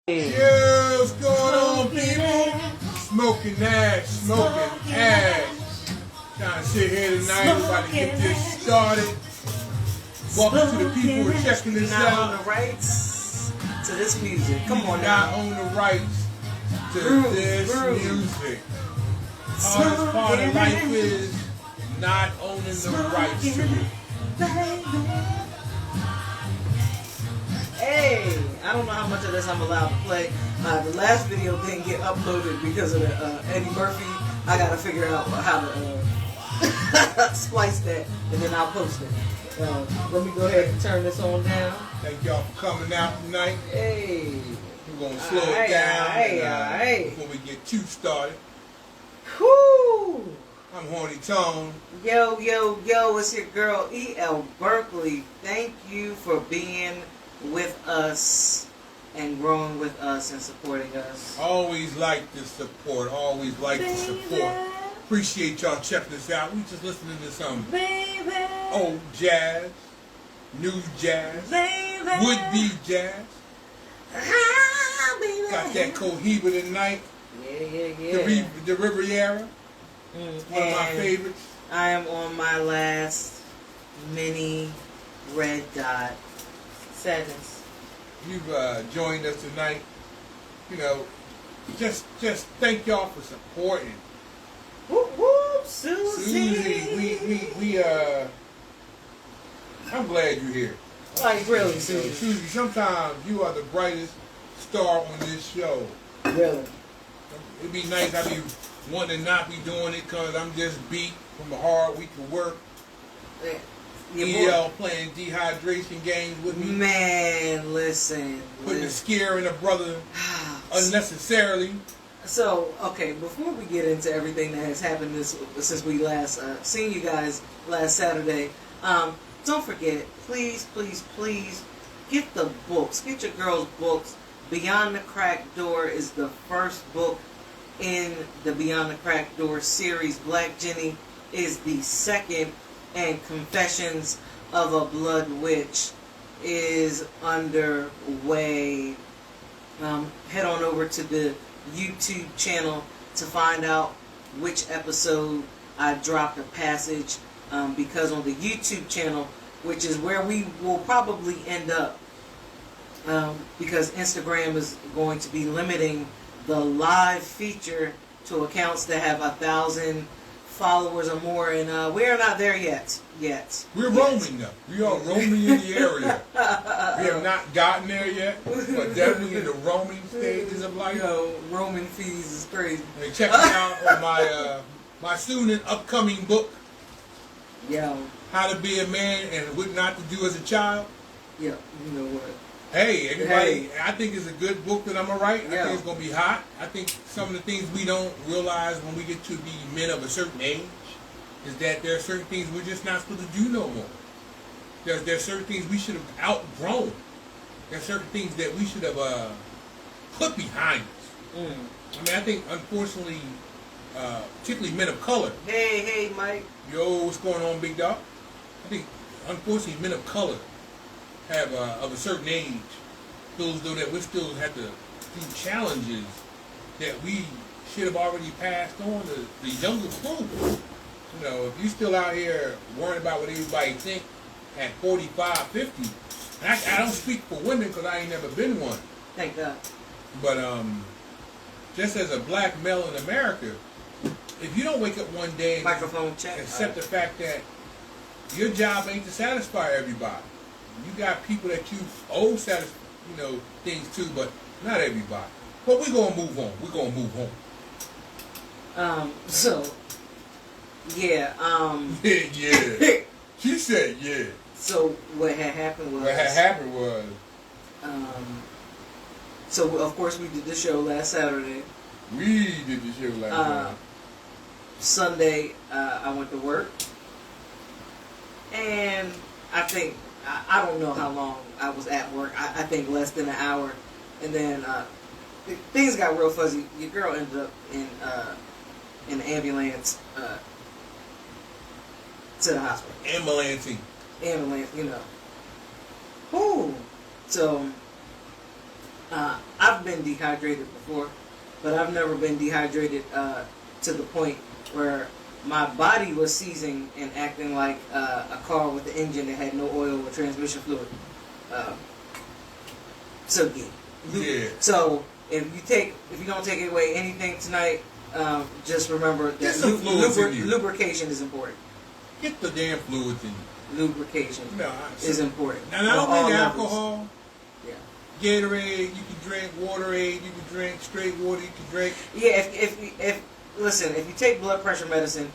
Yeah, what's going on, people? Smoking ash, smoking ash. Trying to sit here tonight, about to get this started. Welcome to the people who are checking this not out. own the rights to this music. Come on Not now. own the rights to this music. Hardest part of life is not owning the rights to it. Hey, I don't know how much of this I'm allowed to play. The last video didn't get uploaded because of the Eddie Murphy. I gotta figure out how to splice that, and then I'll post it. Let me go ahead and turn this on down. Thank y'all for coming out tonight. Hey, We're gonna slow it down before we get too started. Whoo! I'm Horny Tone. Yo, it's your girl E.L. Berkeley. Thank you for being with us and growing with us and supporting us. Always like the support. Always like the support. Appreciate y'all checking us out. We just listening to some old jazz, new jazz, would-be jazz. Got that Cohiba tonight. Yeah. The Riviera. One of my favorites. I am on my last mini red dot. Sadness. You've joined us tonight. You know, just thank y'all for supporting. Whoop whoop, Susie. We I'm glad you're here. Like really, Susie. Susie, sometimes you are the brightest star on this show. Really. It'd be nice. I'd be wanting to not be doing it because I'm just beat from a hard week of work. EL playing dehydration games with me. Man, listen. Putting a scare in a brother unnecessarily. So, okay, before we get into everything that has happened since we last seen you guys last Saturday, don't forget, please, get the books. Get your girls' books. Beyond the Cracked Door is the first book in the Beyond the Cracked Door series. Black Jenny is the second, and Confessions of a Blood Witch is underway. Head on over to the YouTube channel to find out which episode I dropped a passage, because on the YouTube channel, which is where we will probably end up, because Instagram is going to be limiting the live feature to accounts that have 1,000 followers or more, and we are not there yet. We're roaming though. We are roaming in the area. We have not gotten there yet, but definitely in the roaming stages of life. You know, roaming fees is crazy. And check me out on my my soon and upcoming book, How to Be a Man and What Not to Do as a Child. Yeah, you know what? Hey, everybody, I think it's a good book that I'm going to write. I think it's going to be hot. I think some of the things we don't realize when we get to be men of a certain age is that there are certain things we're just not supposed to do no more. There are certain things we should have outgrown. There are certain things that we should have put behind us. I mean, I think, unfortunately, particularly men of color. Hey, Mike. Yo, what's going on, big dog? I think, unfortunately, men of color have of a certain age, feels though that we still have to do challenges that we should have already passed on to the younger crew. You know, if you still out here worrying about what everybody think at 45, 50, and I don't speak for women because I ain't never been one. Thank God. But just as a black male in America, if you don't wake up one day and Microphone check. accept the fact that your job ain't to satisfy everybody. You got people that you owe things to, but not everybody. But we're gonna move on. We're gonna move on. Yeah. Yeah. She said yeah. So what had happened was. So of course we did the show last Saturday. We did the show last Saturday. Sunday, I went to work, and I don't know how long I was at work. I think less than an hour, and then things got real fuzzy. Your girl ended up in an ambulance to the hospital. Ambulance, you know. Whew. So I've been dehydrated before, but I've never been dehydrated to the point where my body was seizing and acting like a car with an engine that had no oil or transmission fluid. So yeah. Yeah. So if you don't take away anything tonight, just remember Get that some fluids in you. lubrication is important. Get the damn fluids in you. Lubrication No, is important. And I don't On all mean levels. alcohol. Yeah. Gatorade, you can drink. Waterade, you can drink. Straight water, you can drink. Yeah. If listen, if you take blood pressure medicine,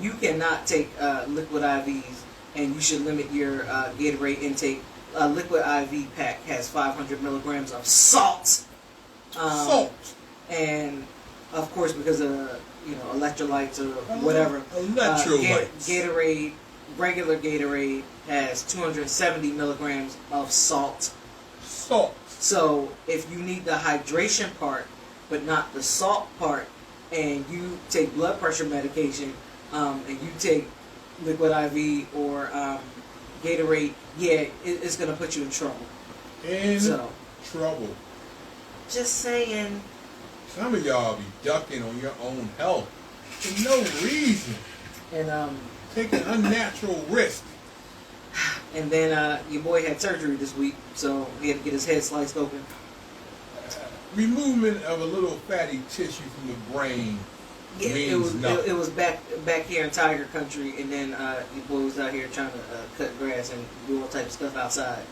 you cannot take liquid IVs, and you should limit your Gatorade intake. Liquid IV pack has 500 milligrams of salt. Salt. And of course, because of electrolytes or whatever, Electrolytes. Gatorade, regular Gatorade has 270 milligrams of salt. Salt. So if you need the hydration part, but not the salt part, and you take blood pressure medication, and you take liquid IV or Gatorade, yeah, it's gonna put you in trouble. Trouble. Just saying. Some of y'all be ducking on your own health for no reason. And Taking unnatural risks. and then your boy had surgery this week, so he had to get his head sliced open. Removement of a little fatty tissue from the brain Yeah, means nothing. it was back here in Tiger Country, and then your boy was out here trying to cut grass and do all type of stuff outside.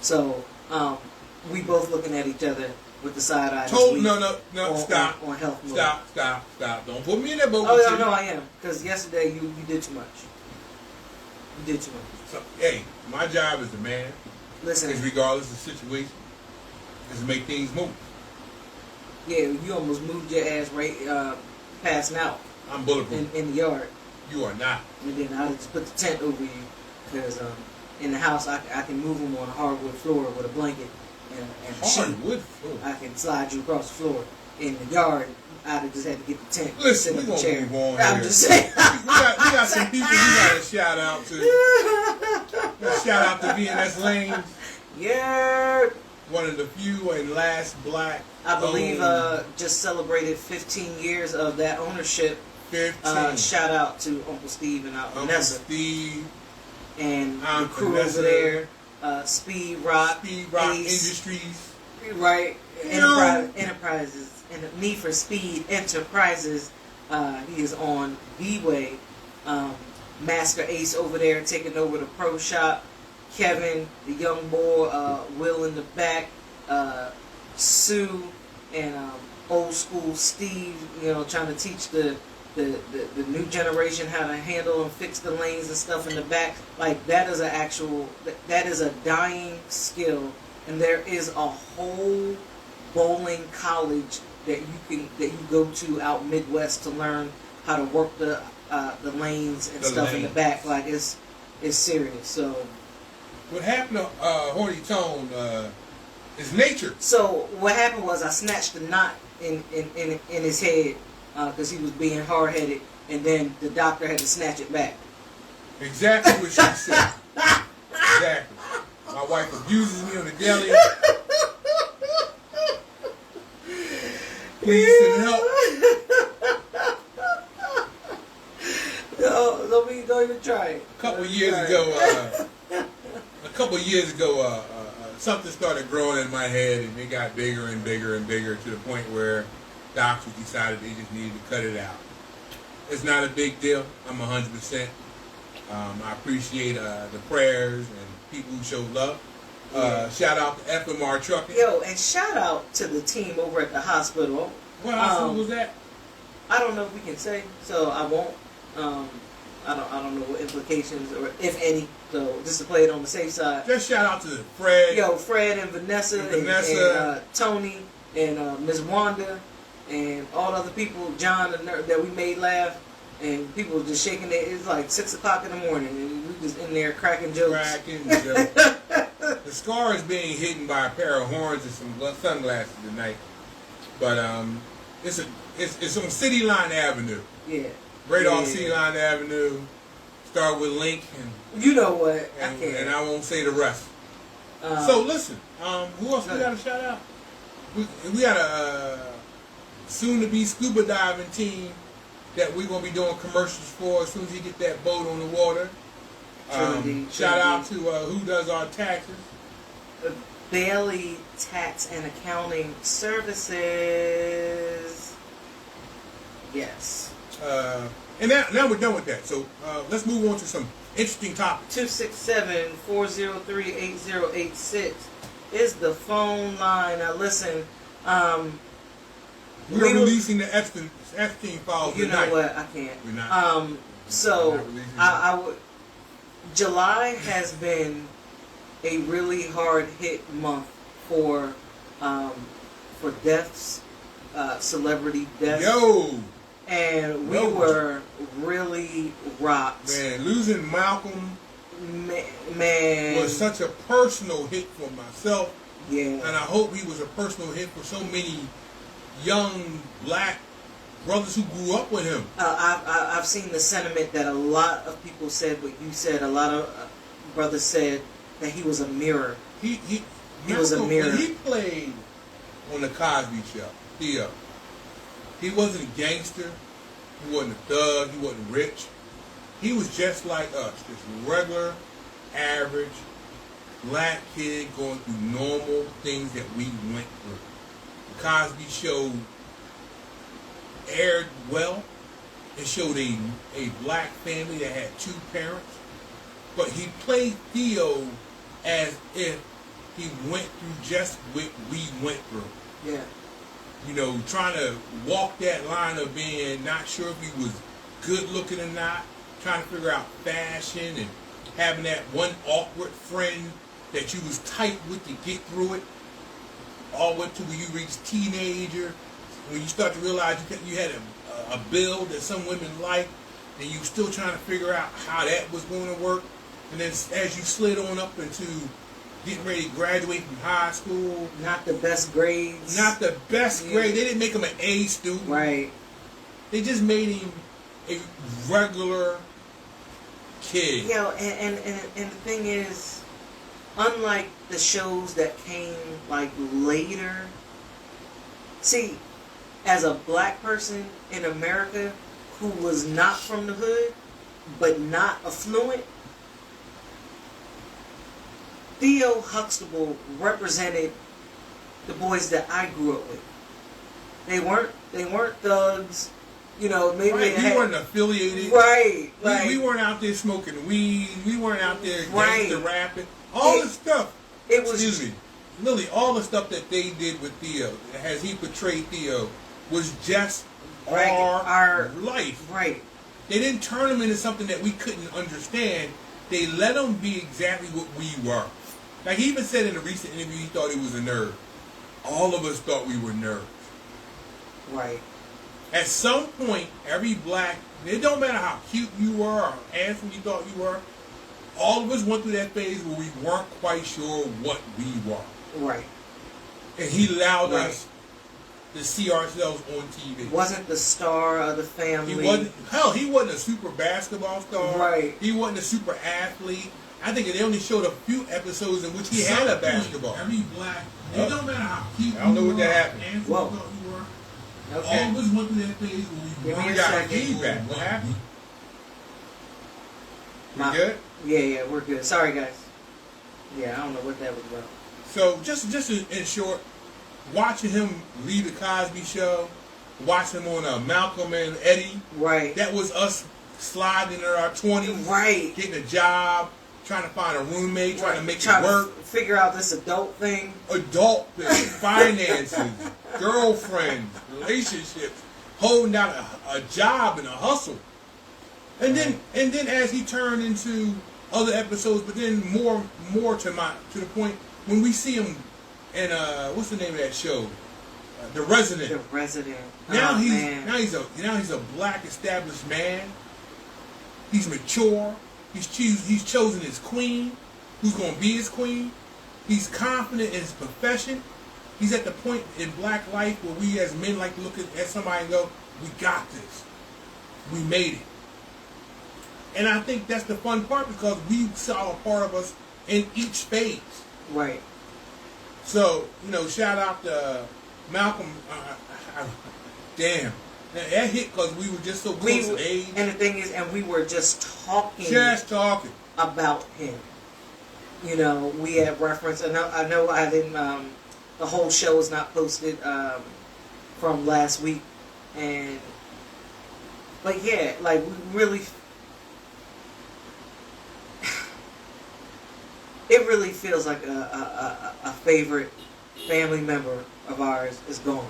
So we both looking at each other with the side eye. No, stop. On health mode. Stop. Don't put me in that boat. Oh no, I am, because yesterday you did too much. You did too much. So, hey, my job as a man, Listen, is regardless of the situation, is to make things move. yeah, you almost moved your ass right passing out I'm bulletproof. in the yard. You are not. And then I just put the tent over you, because in the house I can move them on a hardwood floor with a blanket and a sheet. Hardwood floor. I can slide you across the floor. In the yard, I'd have just had to get the tent. Listen, sit we're in the going chair. to move on I'm here. just saying. we got some people we got to shout out to. Shout out to VNS Lanes, Yeah. one of the few and last black. I believe owned just celebrated 15 years of that ownership. 15. Shout out to Uncle Steve and Aunt Uncle Vanessa Steve, and Aunt the crew Vanessa, over there. Speed Rock Ace, Industries. right? Yo. Enterprises and Need for Speed Enterprises. He is on B-Way. Master Ace over there taking over the pro shop. Kevin, the young boy, Will in the back. Sue and old school Steve, trying to teach the new generation how to handle and fix the lanes and stuff in the back. Like, that is that is a dying skill, and there is a whole bowling college that you go to out Midwest to learn how to work the lanes and stuff in the back. Like, it's serious. So What happened to Horny Tone is nature. So what happened was I snatched the knot in his head because he was being hard headed, and then the doctor had to snatch it back. Exactly what she said. Exactly. My wife abuses me on the daily. Please send help. No, don't even try it. A couple years ago, something started growing in my head, and it got bigger and bigger and bigger to the point where doctors decided they just needed to cut it out. It's not a big deal. I'm 100%. I appreciate the prayers and people who show love. Shout out to FMR Trucking. Yo, and shout out to the team over at the hospital. What hospital was that? I don't know if we can say, so I won't. I don't know what implications or if any. So just to play it on the safe side. Just shout out to Fred. Yo, Fred and Vanessa and Tony and Miss Wanda and all the other people, John that we made laugh, and people were just shaking their. It's like 6 o'clock in the morning, and we just in there cracking jokes. The scar is being hidden by a pair of horns and some sunglasses tonight, but it's on City Line Avenue. Yeah. Right off City Line Avenue. Start with Link and you know what? and I won't say the rest. So listen, who else we got to shout out? we got a soon-to-be scuba diving team that we're going to be doing commercials for as soon as he get that boat on the water. Shout out to who does our taxes. Bailey Tax and Accounting Services. Yes. And now we're done with that. So let's move on to some interesting topics. 267-403-8086 is the phone line. Now listen, we're releasing the Epstein files. You tonight. know what? I can't. We're not. So I would. July has been a really hard hit month for deaths, celebrity deaths. Yo. And we were really rocked. Man, losing Malcolm man was such a personal hit for myself. Yeah. And I hope he was a personal hit for so many young black brothers who grew up with him. I've seen the sentiment that a lot of people said what you said. A lot of brothers said that he was a mirror. He was a mirror. When he played on the Cosby Show, he wasn't a gangster. He wasn't a thug. He wasn't rich. He was just like us, just regular, average, black kid going through normal things that we went through. The Cosby Show aired well. It showed a black family that had two parents. But he played Theo as if he went through just what we went through. Yeah. You know, trying to walk that line of being not sure if he was good looking or not, trying to figure out fashion and having that one awkward friend that you was tight with to get through it, all the way to when you reach teenager, when you start to realize you had a build that some women like, and you still trying to figure out how that was going to work, and then as you slid on up into getting ready to graduate from high school. Not the best grades. Not the best grade. They didn't make him an A student. Right. They just made him a regular kid. You know, and the thing is, unlike the shows that came like later, see, as a black person in America who was not from the hood, but not affluent, Theo Huxtable represented the boys that I grew up with. They weren't thugs, you know. Maybe right. We weren't affiliated. Right. We weren't out there smoking weed. We weren't out there gangster rapping. All the stuff. It was. Excuse me, Lily. All the stuff that they did with Theo, as he portrayed Theo, was just our life. Right. They didn't turn him into something that we couldn't understand. They let him be exactly what we were. Like he even said in a recent interview, he thought he was a nerd. All of us thought we were nerds. Right. At some point, every black, it don't matter how cute you were or handsome you thought you were, all of us went through that phase where we weren't quite sure what we were. Right. And he allowed us to see ourselves on TV. Wasn't the star of the family. He wasn't a super basketball star. Right. He wasn't a super athlete. I think they only showed a few episodes in which he had a basketball. Every black, it don't matter how cute you were. I don't know what that happened. Whoa. You were. Okay. All of us went through that phase where we got feedback. What happened? You good? Yeah, we're good. Sorry, guys. Yeah, I don't know what that was about. So, just in short, watching him leave the Cosby Show, watching him on Malcolm and Eddie. Right. That was us sliding in our 20s. Right. Getting a job, trying to find a roommate, trying to make it work. Figure out this adult thing. Adult thing, finances, girlfriends, relationships, holding down a job and a hustle. And then as he turned into other episodes, but then more to the point when we see him in what's the name of that show? The Resident. The Resident. Now he's a black established man. He's mature. He's chosen his queen, who's going to be his queen. He's confident in his profession. He's at the point in black life where we as men like to look at somebody and go, we got this. We made it. And I think that's the fun part because we saw a part of us in each phase. Right. So, shout out to Malcolm, damn. That hit because we were just so close in age. And the thing is, and we were just talking about him. You know, we had reference. I know I didn't. The whole show is not posted from last week, but yeah, like we really. It really feels like a favorite family member of ours is gone.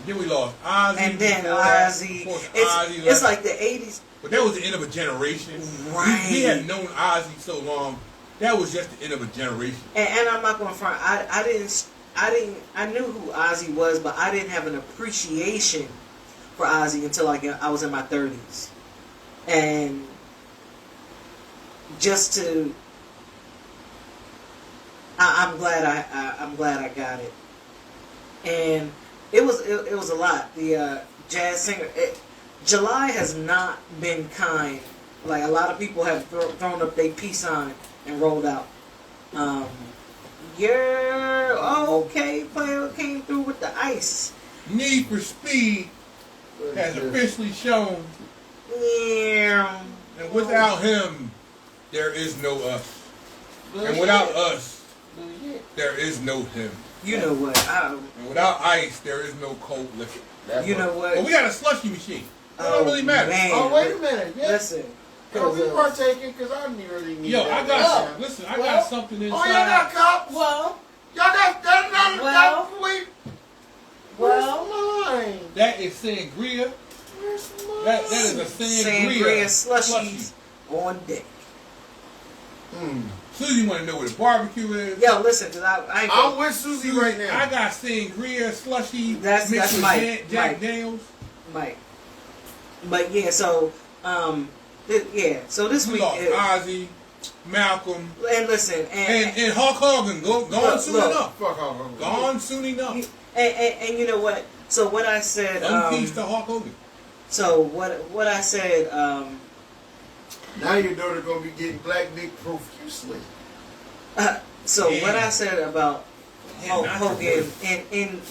Then we lost Ozzy. And then Ozzy. It's like the 80s. But that was the end of a generation. Right. We had known Ozzy so long. That was just the end of a generation. And I'm not going to front. I knew who Ozzy was, but I didn't have an appreciation for Ozzy until I was in my 30s. And just to... I'm glad I got it. And it was a lot. The jazz singer. July has not been kind. Like a lot of people have thrown up their peace sign and rolled out. Okay, player came through with the ice. Need for Speed has officially shown. Yeah. And without him, there is no us. And without us, there is no him. You know what? And without ice, there is no cold liquor. You know what? But we got a slushy machine. It don't really matter. Man. Oh, wait a minute. Yeah. Listen. We partaking because I didn't really need that. I got listen, I got something inside. Oh, y'all got cups? Well. Y'all got that? Well. Where's mine? That is sangria. Where's mine? That is a sangria slushies on deck. Susie want to know what a barbecue is. Yo, listen, cause I'm with Susie right now. I got sangria slushy that's mixed with Mike. Jack Daniels. Mike. But yeah, so so this we week lost Ozzy, Malcolm, and listen, and Hulk Hogan gone soon enough. Fuck Hulk Hogan. Gone soon enough. And you know what? So what I said. Unpeace to Hulk Hogan. So what I said. Now your daughter gonna be getting black dick profusely. What I said about Hulk Hogan and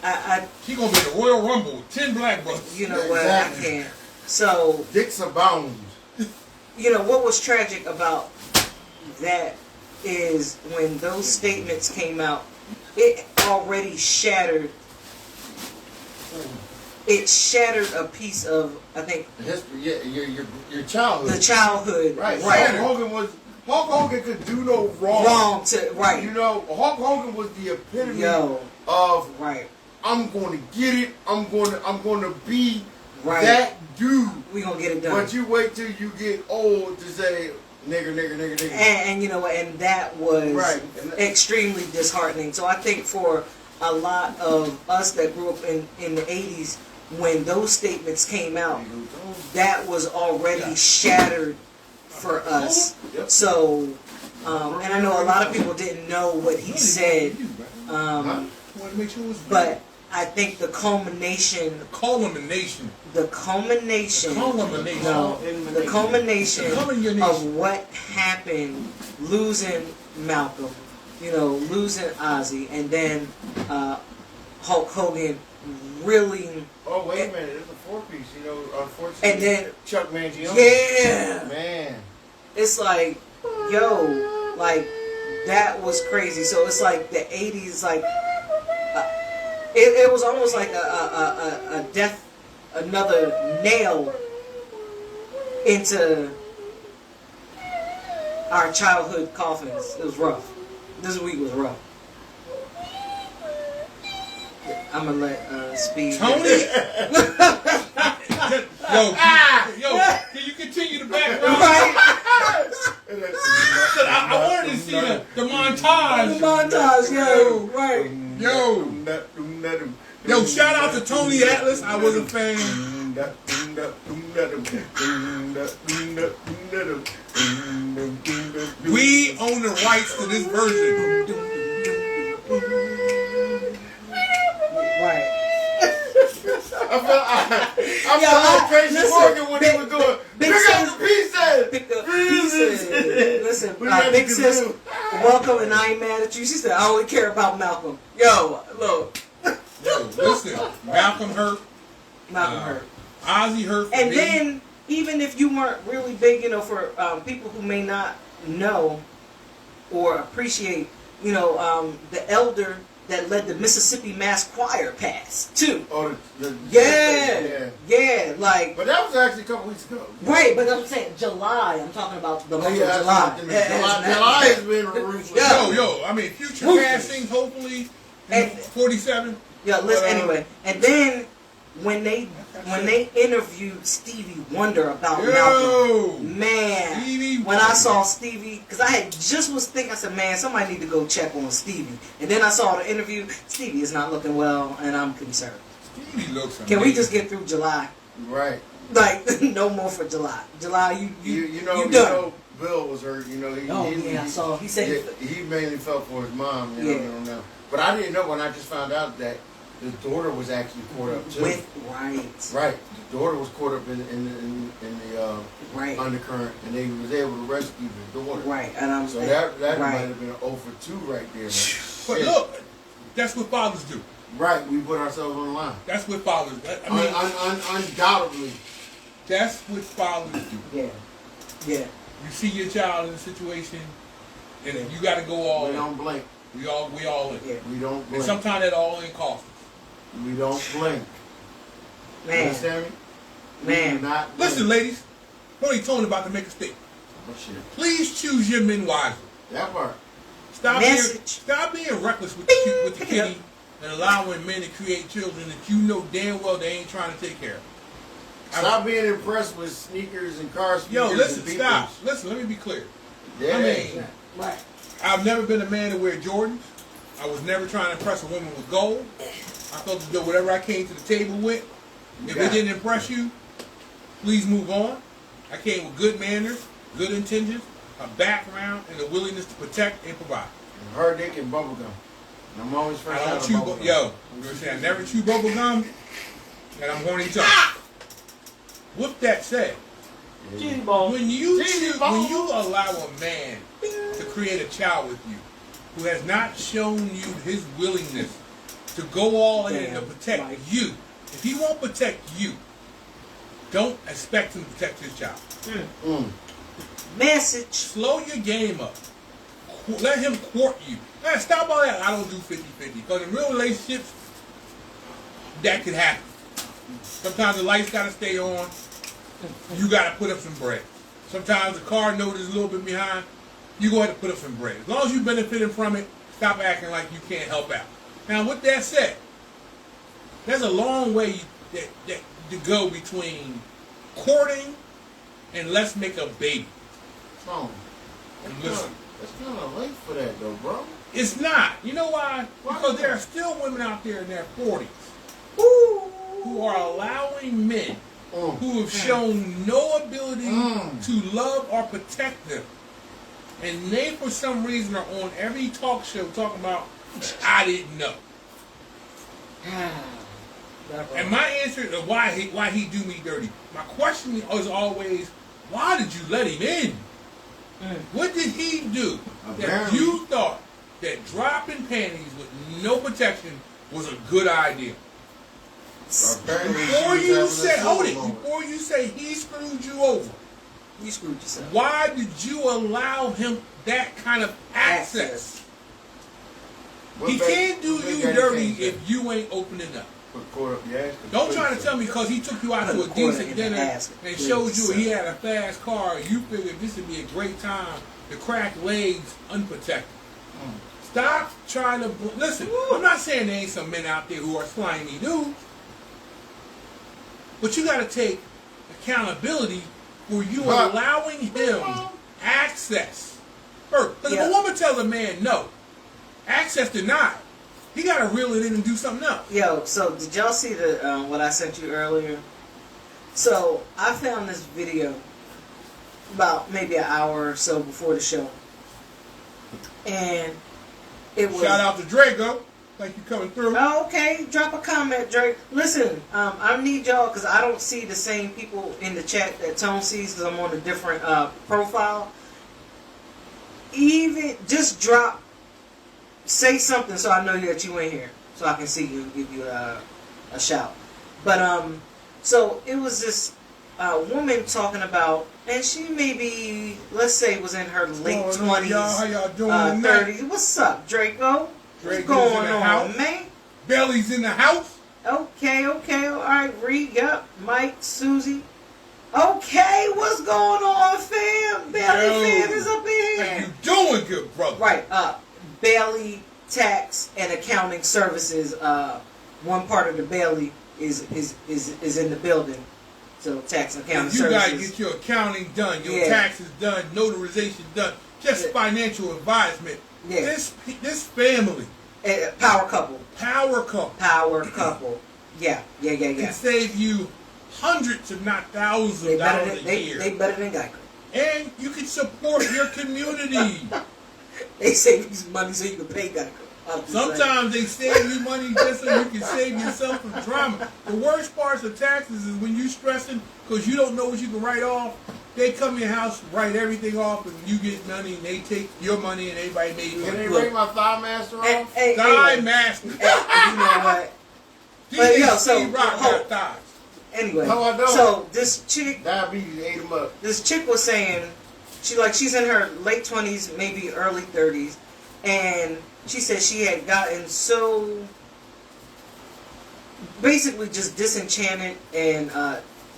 I she gonna be in the Royal Rumble, 10 black brothers. You know what? I can't. So dicks abound. You know what was tragic about that is when those statements came out, it already shattered. It shattered a piece of, I think, the history. Yeah, your childhood. The childhood, right? Right. Hulk Hogan could do no wrong. Right. You know, Hulk Hogan was the epitome of right. I'm going to get it. I'm going to be right. That dude. We gonna get it done. But you wait till you get old to say nigger. And you know what? And that was extremely disheartening. So I think for a lot of us that grew up in the 80s, when those statements came out, that was already shattered for us. So, and I know a lot of people didn't know what he said, but I think the culmination of what happened, losing Malcolm, losing Ozzy, and then Hulk Hogan really. Oh wait a minute! It's a 4-piece, unfortunately. And then Chuck Mangione. Yeah, man. It's like, like that was crazy. So it's like the 80s, like it was almost like a death, another nail into our childhood coffins. It was rough. This week was rough. I'm gonna let Speed. Tony. Yo, can you continue the background? Right. I wanted to see the montage. The montage, yo, right. Yo, shout out to Tony Atlas. I was a fan. We own the rights to this version. Right. I felt like Tracy Morgan when he was doing pick up the pieces. Pick up pieces. Listen, Big Sis, welcome, and I ain't mad at you. She said, I only care about Malcolm. Yo, look. Listen, Malcolm hurt. Malcolm hurt. Ozzy hurt. And then, even if you weren't really big, for people who may not know or appreciate, the elder that led the Mississippi Mass Choir passed too. Oh, yeah, like. But that was actually a couple weeks ago. Right, but I'm saying July. I'm talking about the month of July. July has been ruthless. Yo, I mean, future passings, hopefully, and 47. Yeah, listen, anyway, and then when they interviewed Stevie Wonder about Malcolm, man, Stevie when I saw Stevie, because I was thinking, I said, man, somebody need to go check on Stevie, and then I saw the interview. Stevie is not looking well, and I'm concerned. Stevie looks amazing. Can we just get through July? Right. Like no more for July. July, you done. Bill was hurt. I saw. He said he mainly felt for his mom. You know. But I didn't know when I just found out that his daughter was actually caught up too. Right. The daughter was caught up in the undercurrent, and they was able to rescue the daughter. Right. And I'm so that might have been an 0 for 2 right there. But look, that's what fathers do. Right. We put ourselves on the line. That's what fathers do. I mean, undoubtedly. That's what fathers do. Yeah. Yeah. You see your child in a situation, and you got to go all in. We don't blink. We all in. Yeah. We don't blink. And sometimes that all in costs us. We don't blink. Man. You understand me? Man. Not listen, ladies. Tony about to make a statement. Oh, shit. Please choose your men wisely. That part. Stop being reckless with the kitty and allowing men to create children that you know damn well they ain't trying to take care of. Stop being impressed with sneakers and car sneakers. Yo, listen, stop. Listen, let me be clear. Yeah. I mean, I've never been a man to wear Jordans. I was never trying to impress a woman with gold. I thought to do whatever I came to the table with. If it didn't impress you, please move on. I came with good manners, good intentions, a background, and a willingness to protect and provide. And hard dick and bubble gum. And I'm always fresh out of bubble gum. Yo, I'm going to say I never chew bubble gum, and I'm horny tough. With that said, when you allow a man to create a child with you who has not shown you his willingness to go all in to protect you, if he won't protect you, don't expect him to protect his child. Message. Slow your game up. Let him court you. Man, stop all that. I don't do 50-50. Because in real relationships, that could happen. Sometimes the lights got to stay on. You got to put up some bread. Sometimes the car note is a little bit behind. You go ahead and put up some bread. As long as you're benefiting from it, stop acting like you can't help out. Now, with that said, there's a long way to go between courting and let's make a baby. Oh, listen. It's kind of late for that, though, bro. It's not. You know why? Because there are still women out there in their 40s who are allowing men who have shown no ability to love or protect them. And they, for some reason, are on every talk show talking about, I didn't know. And my answer to why he do me dirty, my question is always, why did you let him in? What did he do that you thought that dropping panties with no protection was a good idea? Before you say he screwed you over, you screwed yourself. Why did you allow him that kind of access? He can't do you dirty if you ain't opening up. Don't try to tell me because he took you out to a decent dinner and showed you he had a fast car, you figured this would be a great time to crack legs unprotected. Stop trying to... Listen, I'm not saying there ain't some men out there who are slimy dudes, but you got to take accountability for you allowing him access. Because if a woman tells a man no, access denied, he got to reel it in and do something else. Yo, so did y'all see the what I sent you earlier? So I found this video about maybe an hour or so before the show, and it was... Shout out to Drago. Thank you coming through. Okay, drop a comment, Drake. Listen, I need y'all because I don't see the same people in the chat that Tone sees because I'm on a different profile. Even just drop, say something so I know that you in here. so I can see you and give you a shout. But so it was this woman talking about, and she maybe, let's say, was in her late 20s, How y'all doing 30s. What's up, Draco? What's going on, man? Belly's in the house. Okay, all right, Reed, yup, Mike, Susie. Okay, what's going on, fam? Belly fam is up in here. How you doing, good brother? Right, Bailey Tax and Accounting Services. One part of the Bailey is in the building. So tax and accounting you services. You gotta get your accounting done, your taxes done, notarization done, just financial advisement. Yeah. This family. Power couple. Yeah. Can save you hundreds, if not thousands of dollars a year. They better than Geico. And you can support your community. They save you some money so you can pay Geico. Sometimes they save you money just so you can save yourself from drama. The worst parts of taxes is when you stressing because you don't know what you can write off. They come in your house, write everything off, and you get money, and they take your money, and everybody made money. Can they write my Thigh Master off? Thigh Master. You know what? But yo, so got thighs. Anyway, no, I don't. So this chick, diabetes ate him up. This chick was saying she's in her late 20s, maybe early 30s, and she said she had gotten so basically just disenchanted and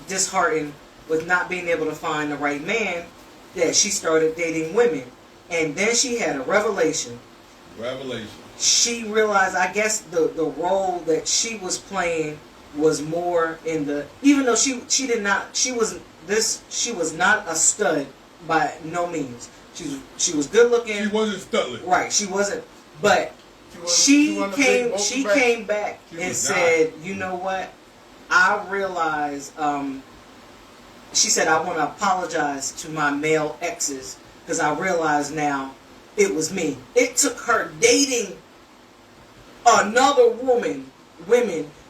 disheartened with not being able to find the right man that she started dating women. And then she had a revelation. She realized, I guess, the role that she was playing was more in the, even though she was not a stud by no means. She was good looking. She wasn't studly. Right, she wasn't. But she came back and said, you know what? I realize, she said, I want to apologize to my male exes because I realize now it was me. It took her dating another women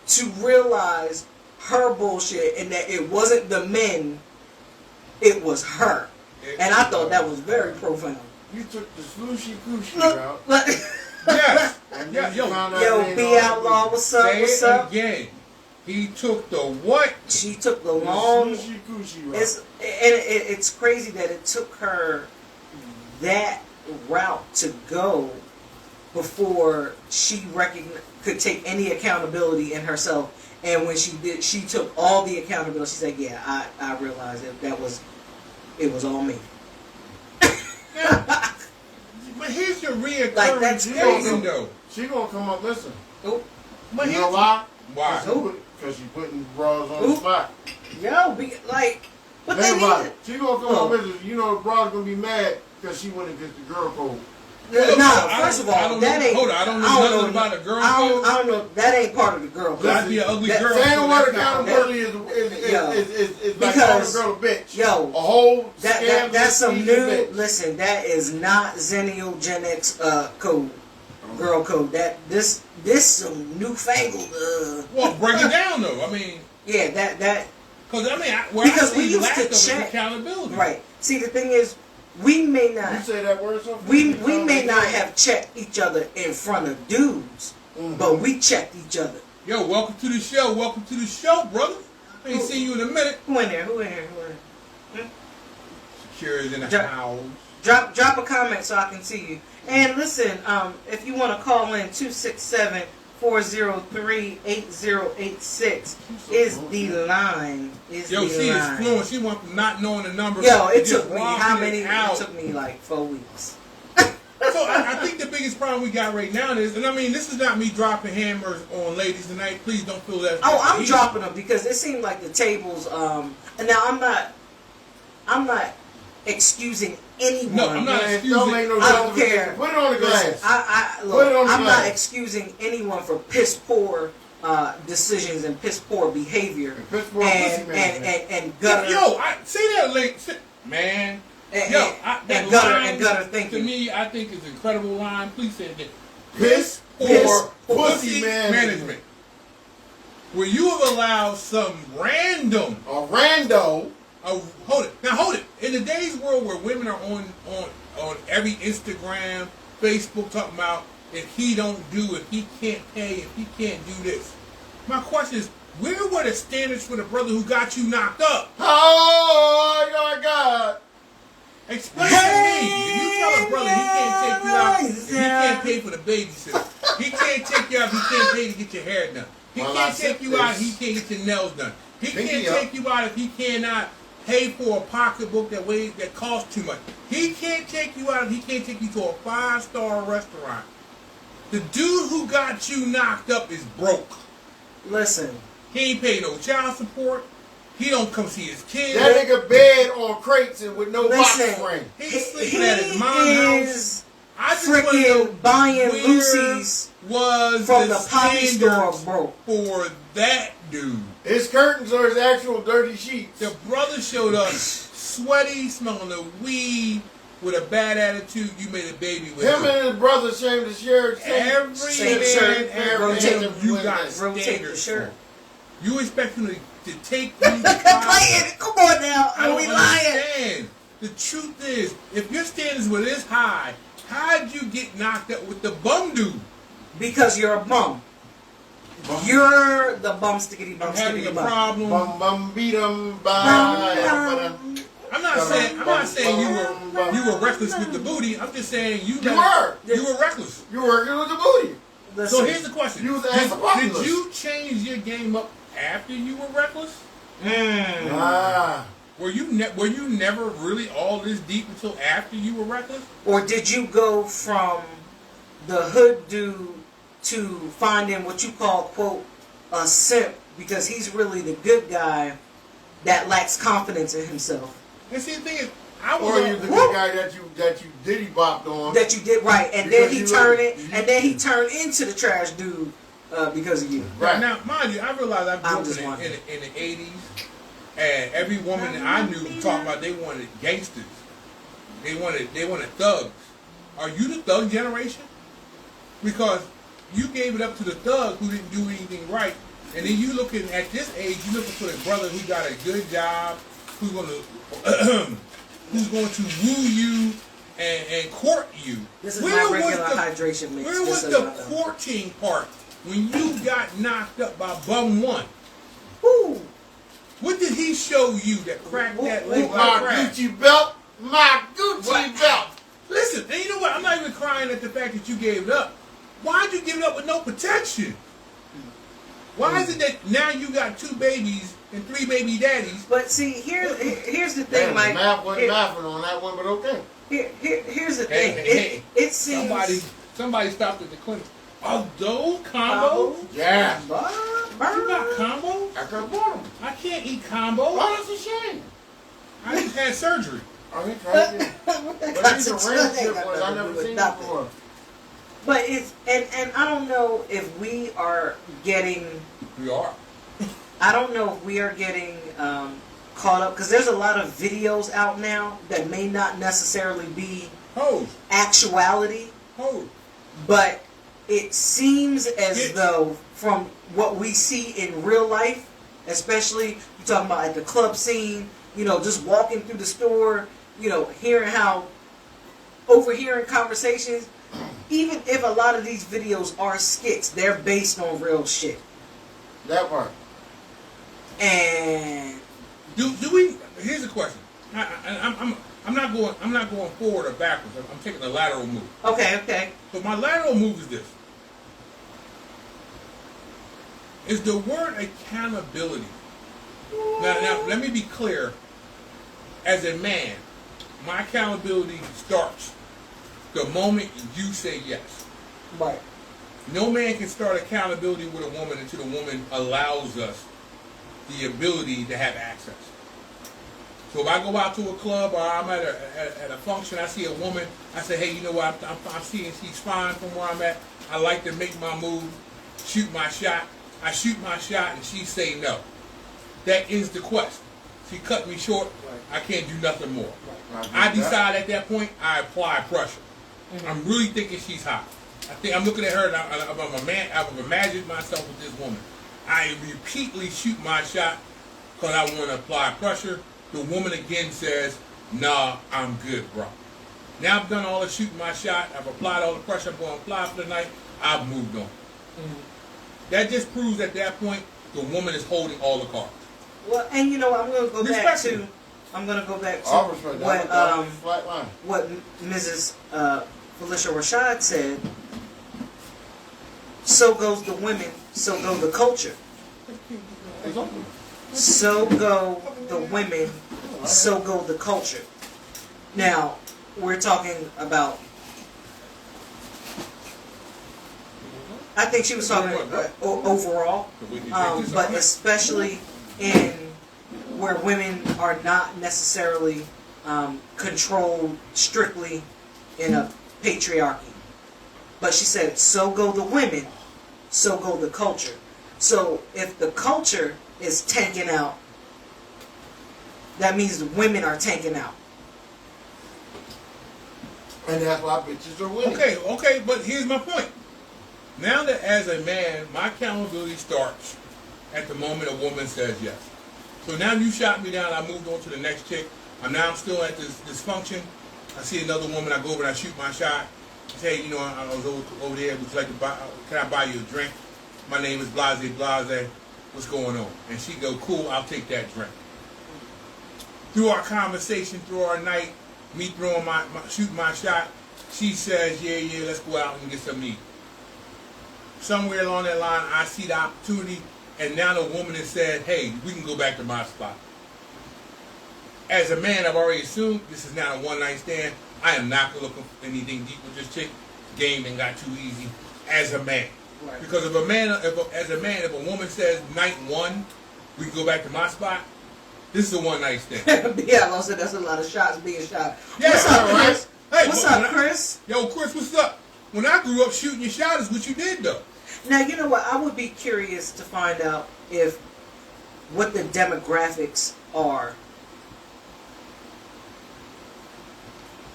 to realize her bullshit and that it wasn't the men, it was her. And I thought that was very profound. You took the swooshy gooshy route. Yes. Yo, B Outlaw, what's up? What's up? Again. He took the what? She took the long. Route. It's crazy that it took her that route to go before she could take any accountability in herself. And when she did, she took all the accountability. She said, "Yeah, I realized it was all me." But here's your reoccurring like that's crazy though. She gonna come up listen. Oop. You know why? Why? Because she putting bras on the spot. Yo, but Think about it. She gonna come up listen. You know the bras gonna be mad because she went against the girl code. No, first of all, that ain't. Hold on, I don't know nothing about a girl code. I don't know. That ain't part of the girl code. That'd be an ugly girl. Saying what accountability is like calling a girl a bitch. Yo, a whole that's some new. Bitch. Listen, that is not Zennial Gen X code, girl code. This some newfangled. Well, break it down though. I mean, yeah, that. Because we used to check accountability. Right. See, the thing is, we may not. You say that word so we may not have checked each other in front of dudes, but we checked each other. Yo, welcome to the show. Welcome to the show, brother. I ain't seen you in a minute. Who in there? Security's in the house. Drop a comment so I can see you. And listen, if you want to call in, 267-403-8086 is the line. Yo, she is fluent. She went from not knowing the numbers. Yo, it took me how many? It took me like 4 weeks. So I think the biggest problem we got right now is, and I mean, this is not me dropping hammers on ladies tonight. Please don't feel that. Oh, I'm dropping them because it seemed like the tables. And now I'm not excusing anyone. No, I'm not excusing. Don't make no I don't care. Put it on the glass. I'm not excusing anyone for piss poor decisions and piss poor behavior and gutter. Yo, say that link, man. And gutter thinking. To me, I think it's an incredible line. Please say that. Piss poor pussy management. Where you have allowed some random. A rando. Hold it. In today's world where women are on every Instagram, Facebook talking about if he don't do, if he can't pay, if he can't do this. My question is, where were the standards for the brother who got you knocked up? Oh my God! Explain to me. If you tell a brother he can't take you out, if he can't pay for the babysitter, he can't take you out, if he can't pay to get your hair done. He can't take you out if he can't get your nails done. He can't take you out if he cannot pay for a pocketbook that costs too much. He can't take you out if he can't take you to a 5-star restaurant. The dude who got you knocked up is broke. Listen. He ain't pay no child support. He don't come see his kids. That nigga bed on crates and with no box spring. He's sleeping at his mom's house. I just freaking buying Lucy's was from the Poppy store, bro. For that dude. His curtains are his actual dirty sheets. The brother showed up sweaty, smelling of weed, with a bad attitude. You made a baby with him. And his brother shamed the shirt. Every man, you got rotate the shirt. You expect him to take you to come on now. I don't we understand. lying. The truth is, if your standards were this high, how'd you get knocked up with the bum dude? Because you're a bum. You're the bum stickity bum. I'm having a problem. Bum bum beat 'em I'm not saying you were reckless with the booty. I'm just saying you were reckless. You were working with the booty. Listen, so here's the question: you was did you change your game up after you were reckless? Were you never really all this deep until after you were reckless? Or did you go from the hood dude to finding what you call, quote, a simp, because he's really the good guy that lacks confidence in himself? And see, the thing is, or you the good guy that you diddy bopped on. That you did right, and then he turned it, and then he turned into the trash dude because of you. Right now, mind you, I realized I grew up in the '80s, and every woman that I knew talking about they wanted gangsters, they wanted thugs. Are you the thug generation? Because you gave it up to the thug who didn't do anything right, and then you looking at this age, you looking for the brother who got a good job, who's going to woo you and court you. This is my regular hydration mix. Where was the courting part when you got knocked up by bum one? Ooh. What did he show you that cracked that leg like my crack? Gucci belt? My Gucci belt! Listen, and you know what? I'm not even crying at the fact that you gave it up. Why'd you give it up with no protection? Why is it that now you got 2 babies and 3 baby daddies? But see, here's the thing, Mike. Math wasn't laughing on that one, but okay. Here's the thing. It seems somebody stopped at the clinic. Oh, those combos? Yeah. You got combos? I could have bought them. I can't eat combos. Oh, that's a shame. I just had surgery. I ain't tried it. But these are random ones I never seen before. But it's and I don't know if we are getting. We are. I don't know if we are getting caught up because there's a lot of videos out now that may not necessarily be actuality. But it seems as though from what we see in real life, especially you talking about at the club scene, just walking through the store, overhearing conversations. Even if a lot of these videos are skits, they're based on real shit. That part. And do we? Here's a question. I'm not going forward or backwards. I'm taking a lateral move. Okay. So my lateral move is this: is the word accountability. Now let me be clear. As a man, my accountability starts the moment you say yes. Right. No man can start accountability with a woman until the woman allows us the ability to have access. So if I go out to a club or I'm at a function, I see a woman, I say, hey, you know what, I'm seeing she's fine from where I'm at. I like to make my move, shoot my shot. I shoot my shot and she say no. That ends the quest. She cut me short. I can't do nothing more. I decide at that point, I apply pressure. I'm really thinking she's hot. I'm looking at her and I've imagined myself with this woman. I repeatedly shoot my shot because I want to apply pressure. The woman again says, nah, I'm good, bro. Now I've done all the shooting my shot. I've applied all the pressure I'm going to apply for the night. I've moved on. Mm-hmm. That just proves at that point the woman is holding all the cards. Well, and you know, I'm going to go back to what Mrs. Felicia Rashad said. So goes the women, so go the culture. So go the women, so go the culture. Now, we're talking about, I think she was talking overall, but especially in where women are not necessarily controlled strictly in a patriarchy. But she said, so go the women, so go the culture. So if the culture is tanking out, that means the women are tanking out. And that's why bitches are winning. Okay, but here's my point. Now that as a man, my accountability starts at the moment a woman says yes. So now you shot me down, I moved on to the next chick. I'm still at this function. I see another woman, I go over and I shoot my shot. I say, you know, I was over there, would you like to buy, can I buy you a drink? My name is Blase. What's going on? And she go, cool, I'll take that drink. Through our conversation, through our night, me throwing shooting my shot, she says, yeah, let's go out and get something to eat. Somewhere along that line, I see the opportunity, and now the woman has said, hey, we can go back to my spot. As a man, I've already assumed this is not a one-night stand. I am not looking for anything deep with this chick. Game ain't got too easy as a man. Right. Because if a woman says night one, we can go back to my spot, this is a one-night stand. Yeah, also that's a lot of shots being shot. Yeah, what's up, Chris? Hey, what's up, Chris? Yo, Chris, what's up? When I grew up, shooting your shot is what you did, though. Now, you know what? I would be curious to find out what the demographics are.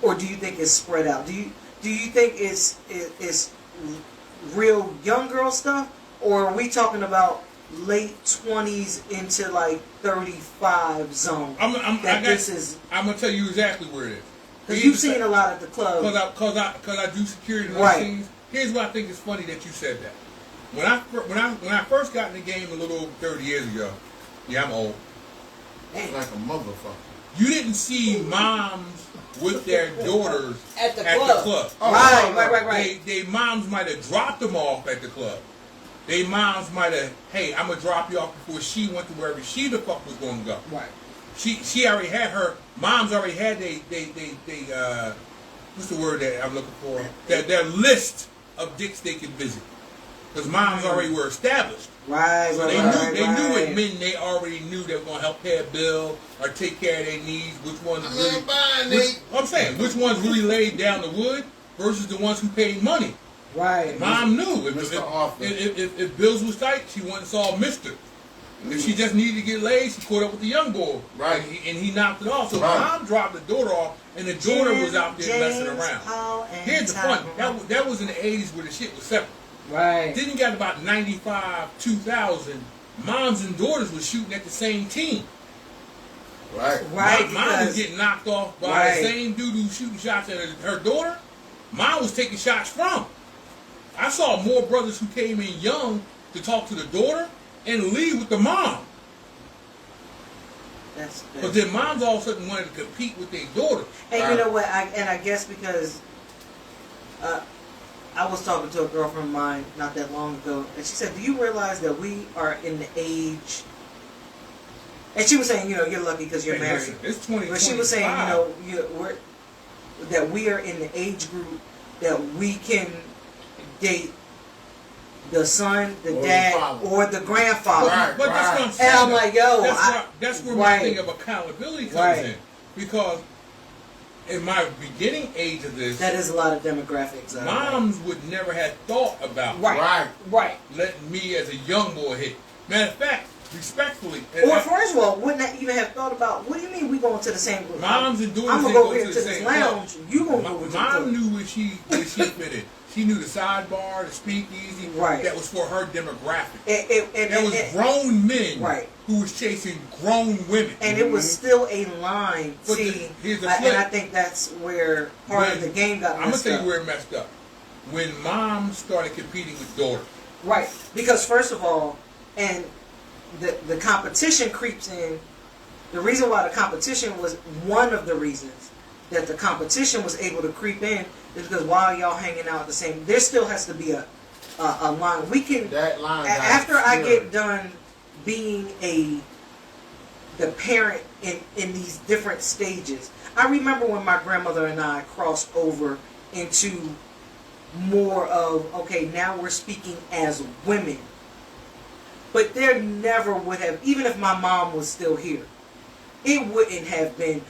Or do you think it's spread out? Do you think it's real young girl stuff? Or are we talking about late 20s into like 35 zone? I'm gonna tell you exactly where it is. Because you've seen a lot at the club. Because I do security in those right. scenes. Here's what I think is funny that you said that. When I first got in the game a little over 30 years ago, yeah, I'm old. Like a motherfucker. You didn't see moms with their daughters at the club. Oh, right. They moms might have dropped them off at the club. They moms might have, hey, I'm gonna drop you off before she went to wherever she the fuck was gonna go. Right. She already had her moms already had they what's the word that I'm looking for? Their list of dicks they could visit. Because moms already were established. Right, so they knew what men they already knew they were going to help pay a bill or take care of their needs. Which ones which ones really laid down the wood versus the ones who paid money. Right. Mom knew if bills was tight, she went and saw Mister. If she just needed to get laid, she caught up with the young boy. Right. And he knocked it off. So mom dropped the daughter off, and the daughter was out there messing around. Here's the fun. That was in the 80s where the shit was separate. Right. Then you got about 95, 2000, moms and daughters were shooting at the same team. Right. Mom was getting knocked off by the same dude who was shooting shots at her daughter. Mom was taking shots from. I saw more brothers who came in young to talk to the daughter and leave with the mom. But then moms all of a sudden wanted to compete with their daughters. And you know what? I guess because I was talking to a girlfriend of mine not that long ago, and she said, do you realize that we are in the age... And she was saying, you know, you're lucky because you're married. Listen, it's 20, but she was saying, you know, that we are in the age group that we can date the son, the dad, or the grandfather. But that's what I'm saying. And I'm like, yo... That's where my thing of accountability comes in. Because... in my beginning age of this, that is a lot of demographics. Moms would never have thought about letting me as a young boy hit. Matter of fact, respectfully, or first of all, wouldn't that even have thought about? What do you mean we going to the same group? Moms and daughters. I'm gonna go here to this lounge. You gonna go with Mom knew where she fit in. She knew the sidebar, the speakeasy. Right. That was for her demographic. And there was grown men who was chasing grown women. And it was still a line. But See, here's the and I think that's where part of the game got messed up. I'm going to tell you where it messed up. When mom started competing with daughter. Right. Because first of all, and the competition creeps in. The reason why the competition was one of the reasons that the competition was able to creep in is because while y'all hanging out the same, there still has to be a line. We can that line after I get done being the parent in these different stages. I remember when my grandmother and I crossed over into more of, okay, now we're speaking as women. But there never would have, even if my mom was still here, it wouldn't have been,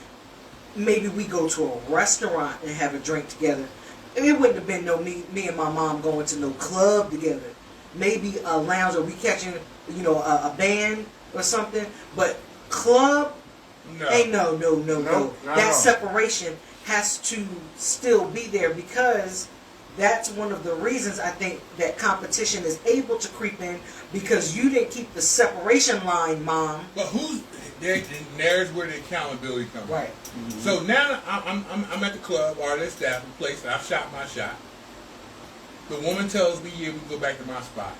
maybe we go to a restaurant and have a drink together. It wouldn't have been me and my mom going to no club together. Maybe a lounge or we catching, a band or something. But club, ain't no. That separation has to still be there because that's one of the reasons I think that competition is able to creep in because you didn't keep the separation line, Mom. But there's where the accountability comes. Right. Mm-hmm. So now I'm at the club or the establishment place. I've shot my shot. The woman tells me, "Yeah, we can go back to my spot."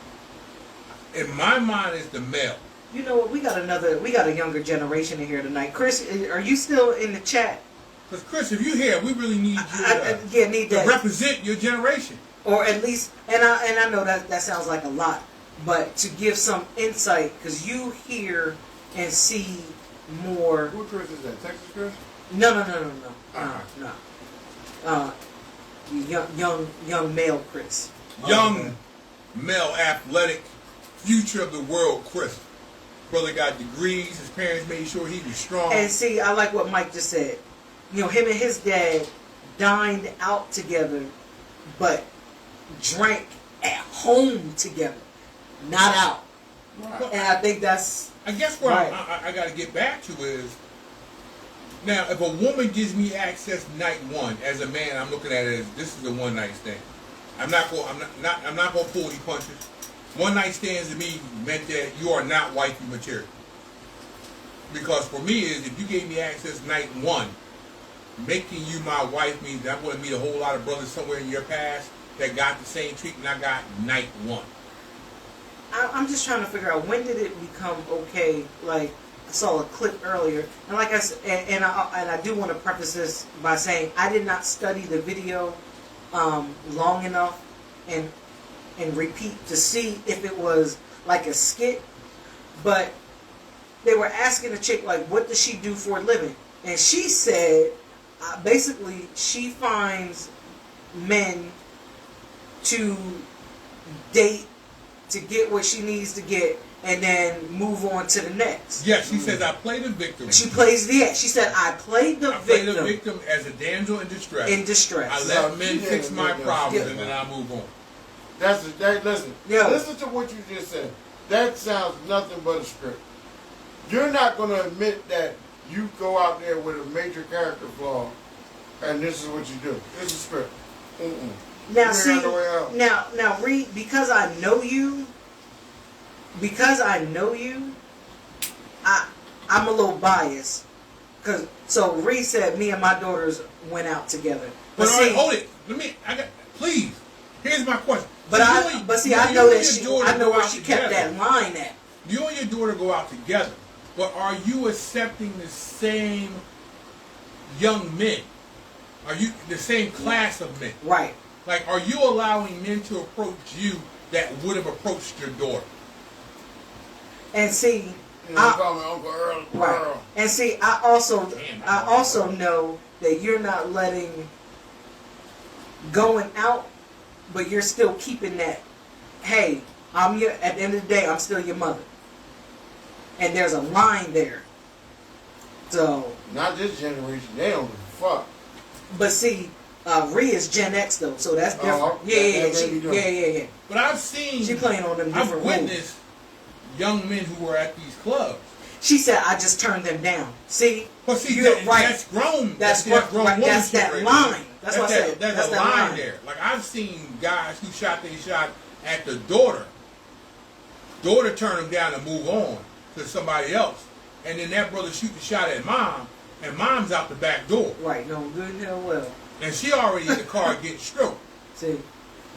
In my mind, is the male. You know what? We got a younger generation in here tonight. Chris, are you still in the chat? Because Chris, if you're here, we really need you to represent your generation. Or at least, and I know that sounds like a lot, but to give some insight, because you hear and see more. Who Chris is that? Texas Chris? No. Young male Chris. Young male athletic future of the world Chris. Brother got degrees. His parents made sure he was strong. And see, I like what Mike just said. Him and his dad dined out together, but drank at home together, not out. Right. And I think that's... I guess what I got to get back to is, now, if a woman gives me access night one, as a man, I'm looking at it as this is a one night stand. I'm not going to pull any punches. One night stands to me meant that you are not wifey material. Because for me is, if you gave me access night one, making you my wife means that I'm going to meet a whole lot of brothers somewhere in your past that got the same treatment I got night one. I'm just trying to figure out, when did it become okay? Like, I saw a clip earlier, and like I said, and I do want to preface this by saying I did not study the video long enough and repeat to see if it was like a skit, but they were asking the chick, like, what does she do for a living? And she said, basically, she finds men to date to get what she needs to get and then move on to the next. Yeah, she says, I play the victim. She plays she said, I played the victim. I play the victim as a damsel in distress. I let men fix my problems and then I move on. Listen. Yeah. Listen to what you just said. That sounds nothing but a script. You're not going to admit that you go out there with a major character flaw and this is what you do. It's a script. Now see, now Reed, because I know you, I'm a little biased. So Reed said me and my daughters went out together. But see, hold it. Please. Here's my question. I know where she kept that line at. You and your daughter go out together, but are you accepting the same young men? Are you the same class of men? Right. Like, are you allowing men to approach you that would have approached your daughter? And see, call me Uncle Earl. Right. And see, I also know that you're not letting going out, but you're still keeping that. Hey, at the end of the day, I'm still your mother, and there's a line there. So not this generation. They don't give a fuck. But see. Rhea is Gen X though, so that's different. Yeah. But I've seen. She playing on them different. I've witnessed young men who were at these clubs. She said, "I just turned them down." See, but see, you're right. That's grown. That's grown. That's that line. That's what I said. There's a line there. Like, I've seen guys who shot at the daughter. Daughter turned them down and move on. to somebody else, and then that brother shoot the shot at mom, and mom's out the back door. Right, no, good and hell well. And she already in the car getting stroked. See.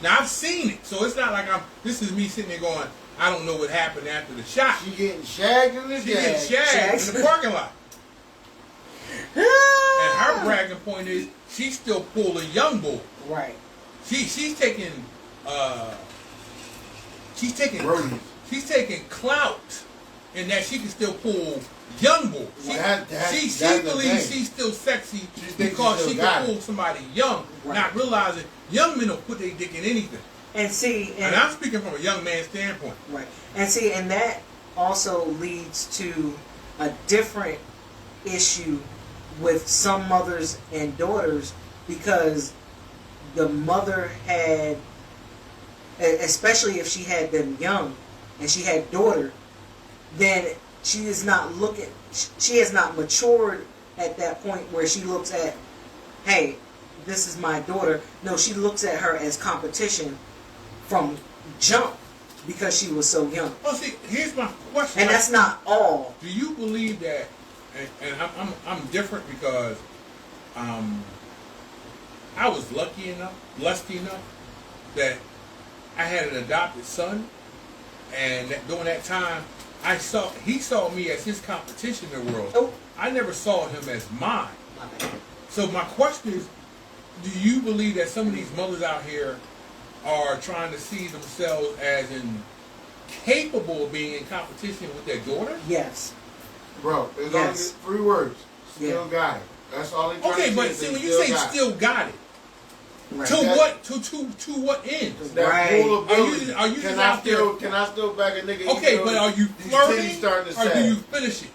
Now I've seen it, so it's not like this is me sitting there going, I don't know what happened after the shot. She getting shagged in the She getting shagged in the parking lot. And her bragging point is she's still pulling young boy. Right. She's taking clout in that she can still pull young boy. She believes she's still sexy because she can pull somebody young, not realizing young men will put their dick in anything. And see, and I'm speaking from a young man's standpoint. Right. And see, and that also leads to a different issue with some mothers and daughters, because the mother had, especially if she had them young and she had daughter, then she is not looking, she has not matured at that point where she looks at, hey, this is my daughter. No, she looks at her as competition from jump because she was so young. Well, see, here's my question. And that's not all. Do you believe that? And I'm different because I was lucky enough that I had an adopted son, and during that time, he saw me as his competition in the world. Oh. I never saw him as mine. So my question is, do you believe that some of these mothers out here are trying to see themselves as capable of being in competition with their daughter? Yes. Bro, it's only 3 words. Still got it. That's all they trying to say. Okay, but see, when you say still got it, right. To what end? Right. Are you just out there? Can I still back a nigga? Okay, but are you flirting or do you sag. finish it?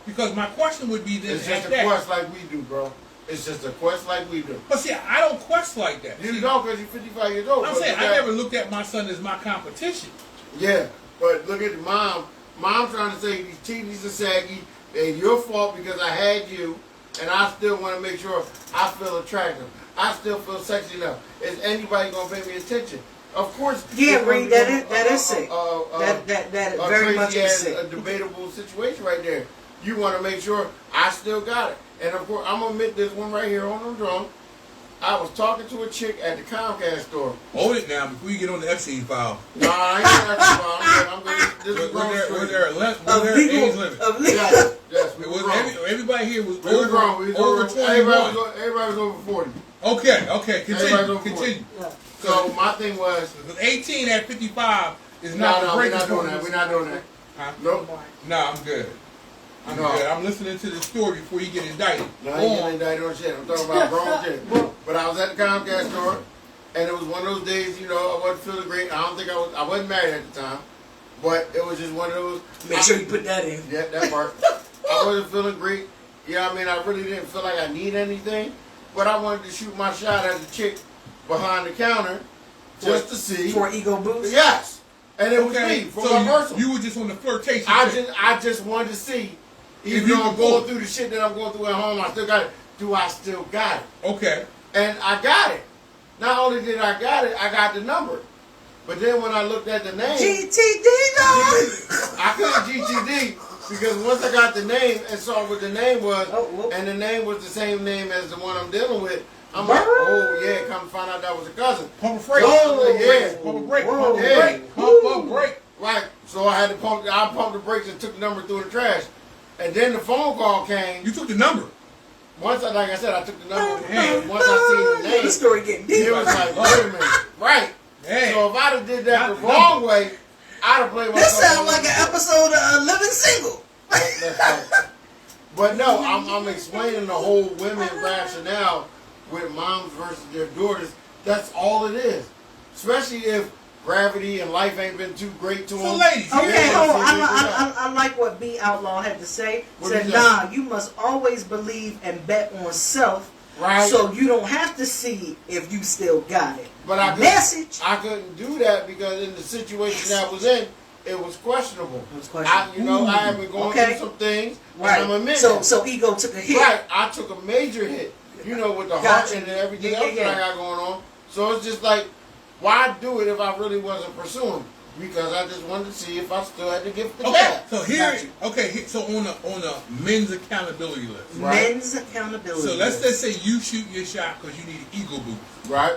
Because my question would be this: it's just a quest like we do, bro. It's just a quest like we do. But see, I don't quest like that. You don't, because you're 55 years old. I'm saying I never looked at my son as my competition. Yeah, but look at the mom. Mom trying to say these titties are saggy, and your fault because I had you, and I still want to make sure I feel attractive. I still feel sexy enough. Is anybody gonna pay me attention? Of course. Yeah, Reed, that is sick. That very much is sick. A debatable situation right there. You want to make sure I still got it, and of course I'm gonna admit this one right here on the drum. I was talking to a chick at the Comcast store. Hold it now before you get on the Epstein file. Nah, I ain't on the Epstein file. I'm good. This is was there an age limit? Yes, everybody here was over 21. Everybody was over 40. Okay, continue. Yeah. So my thing was 18 at 55 is not we're not doing that. We're not doing that. Huh? Nope. No, I'm good. I'm good. I'm listening to the story before you get indicted. No, I ain't getting indicted on shit. I'm talking about grown shit. But I was at the Comcast store, and it was one of those days, I wasn't feeling great. I wasn't married at the time, but it was just one of those. Make sure you put that in. Yeah, that part. I wasn't feeling great. I really didn't feel like I need anything, but I wanted to shoot my shot at the chick behind the counter just to see. For ego boost? Yes. And it was me, for my personal. You were just on the flirtation. I just wanted to see. Even though I'm going through the shit that I'm going through at home, I still got it. Do I still got it? Okay. And I got it. Not only did I got it, I got the number. But then when I looked at the name... GTD, though! I couldn't GTD because once I got the name and saw what the name was, and the name was the same name as the one I'm dealing with, I'm like, oh yeah, come to find out that was a cousin. Pump a brake. Pump a brake. Right. So I had to pump the brakes and took the number through the trash. And then the phone call came. You took the number. Once like I said, I took the number. And once I seen the name, the story getting deep. It was like, wait a minute, right? Hey. So if I'd have did that the wrong way, I'd have played myself. This sounds like an episode of Living Single. But no, I'm explaining the whole women rationale with moms versus their daughters. That's all it is. Especially if gravity and life ain't been too great to them. So ladies, okay, hold on. I like what B Outlaw had to say. Said, nah, you must always believe and bet on self. Right. So you don't have to see if you still got it. But I couldn't do that because in the situation that I was in, it was questionable. It was questionable. I have been going through some things. Right. And I'm admitting so ego took a hit. Right. I took a major hit. With the heart and everything else that I got going on. So it's just like, why do it if I really wasn't pursuing? because I just wanted to see if I still had to give the Okay, gap. so so on the men's accountability list. Right. Men's accountability. So let's just say you shoot your shot because you need an ego boost. Right.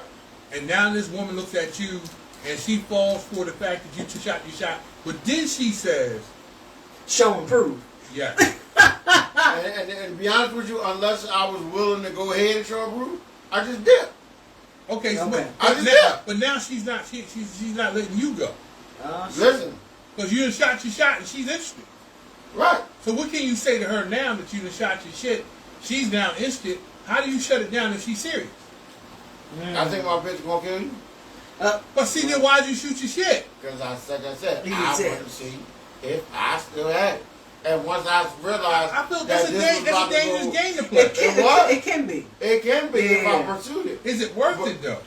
And now this woman looks at you and she falls for the fact that you shot your shot. But then she says, show and prove. yeah. and to be honest with you, unless I was willing to go ahead and show and prove, I just did. Okay, so Okay. but now she's not she's not letting you go. Listen. Because you done shot your shot and she's interested. Right. So what can you say to her now that you done shot your shit? She's now interested. How do you shut it down if she's serious? I think my bitch gonna kill you. But see, then why'd you shoot your shit? Because like I said, You I said. wanted to see if I still had it. And once I realized I feel that that's a this was about to dangerous go, game to play. It can be. it can be if I Yeah. pursued it. Is it worth it though?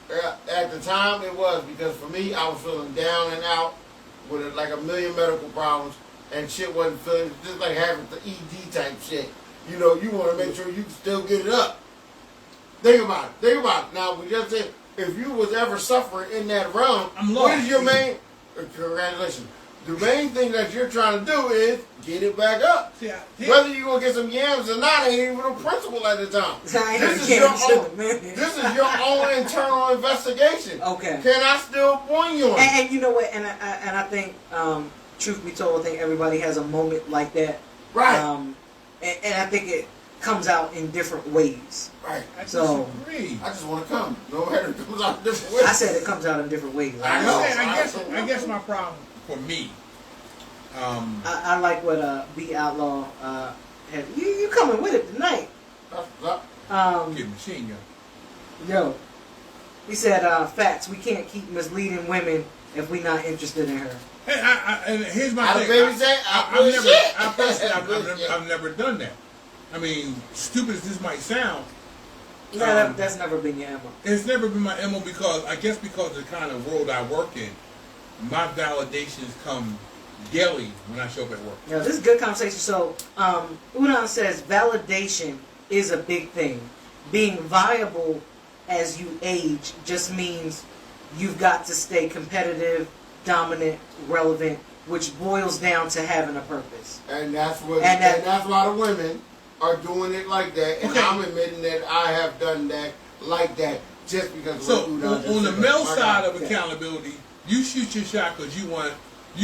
At the time, it was, because for me, I was feeling down and out with like a million medical problems, and shit wasn't feeling just like having the ED type shit. You know, you want to make sure you can still get it up. Think about it. Think about it. Now, we just said, if you was ever suffering in that realm, I'm what lost. is your main? Congratulations. The main thing that you're trying to do is get it back up. Yeah. Whether you're gonna get some yams or not ain't even a principle at the time. I This ain't is getting your shit, own. man. This is your own internal investigation. Okay. Can I still point you on? And you know what? And I think, truth be told, I think everybody has a moment like that. Right. And I think it comes out in different ways. Right. I So- disagree. I just want to come. No matter it comes out different ways. I said it comes out in different ways. I know. I guess my problem for me. I like what B Outlaw had. You coming with it tonight? Get machine gun. Yo, he said, facts. We can't keep misleading women if we not interested in her. Hey, and here's my How the thing. baby say? I've never done that. I mean, stupid as this might sound, No, that's never been your MO. it's never been my MO because of the kind of world I work in. My validations come daily when I show up at work. Yeah, this is good conversation. So, Udon says validation is a big thing. Being viable as you age just means you've got to stay competitive, dominant, relevant, which boils down to having a purpose. And that's what. And that's why the women are doing it like that. And Okay. I'm admitting that I have done that like that just because. So of what Udon just on the said. male My side God. of accountability, you shoot your shot because you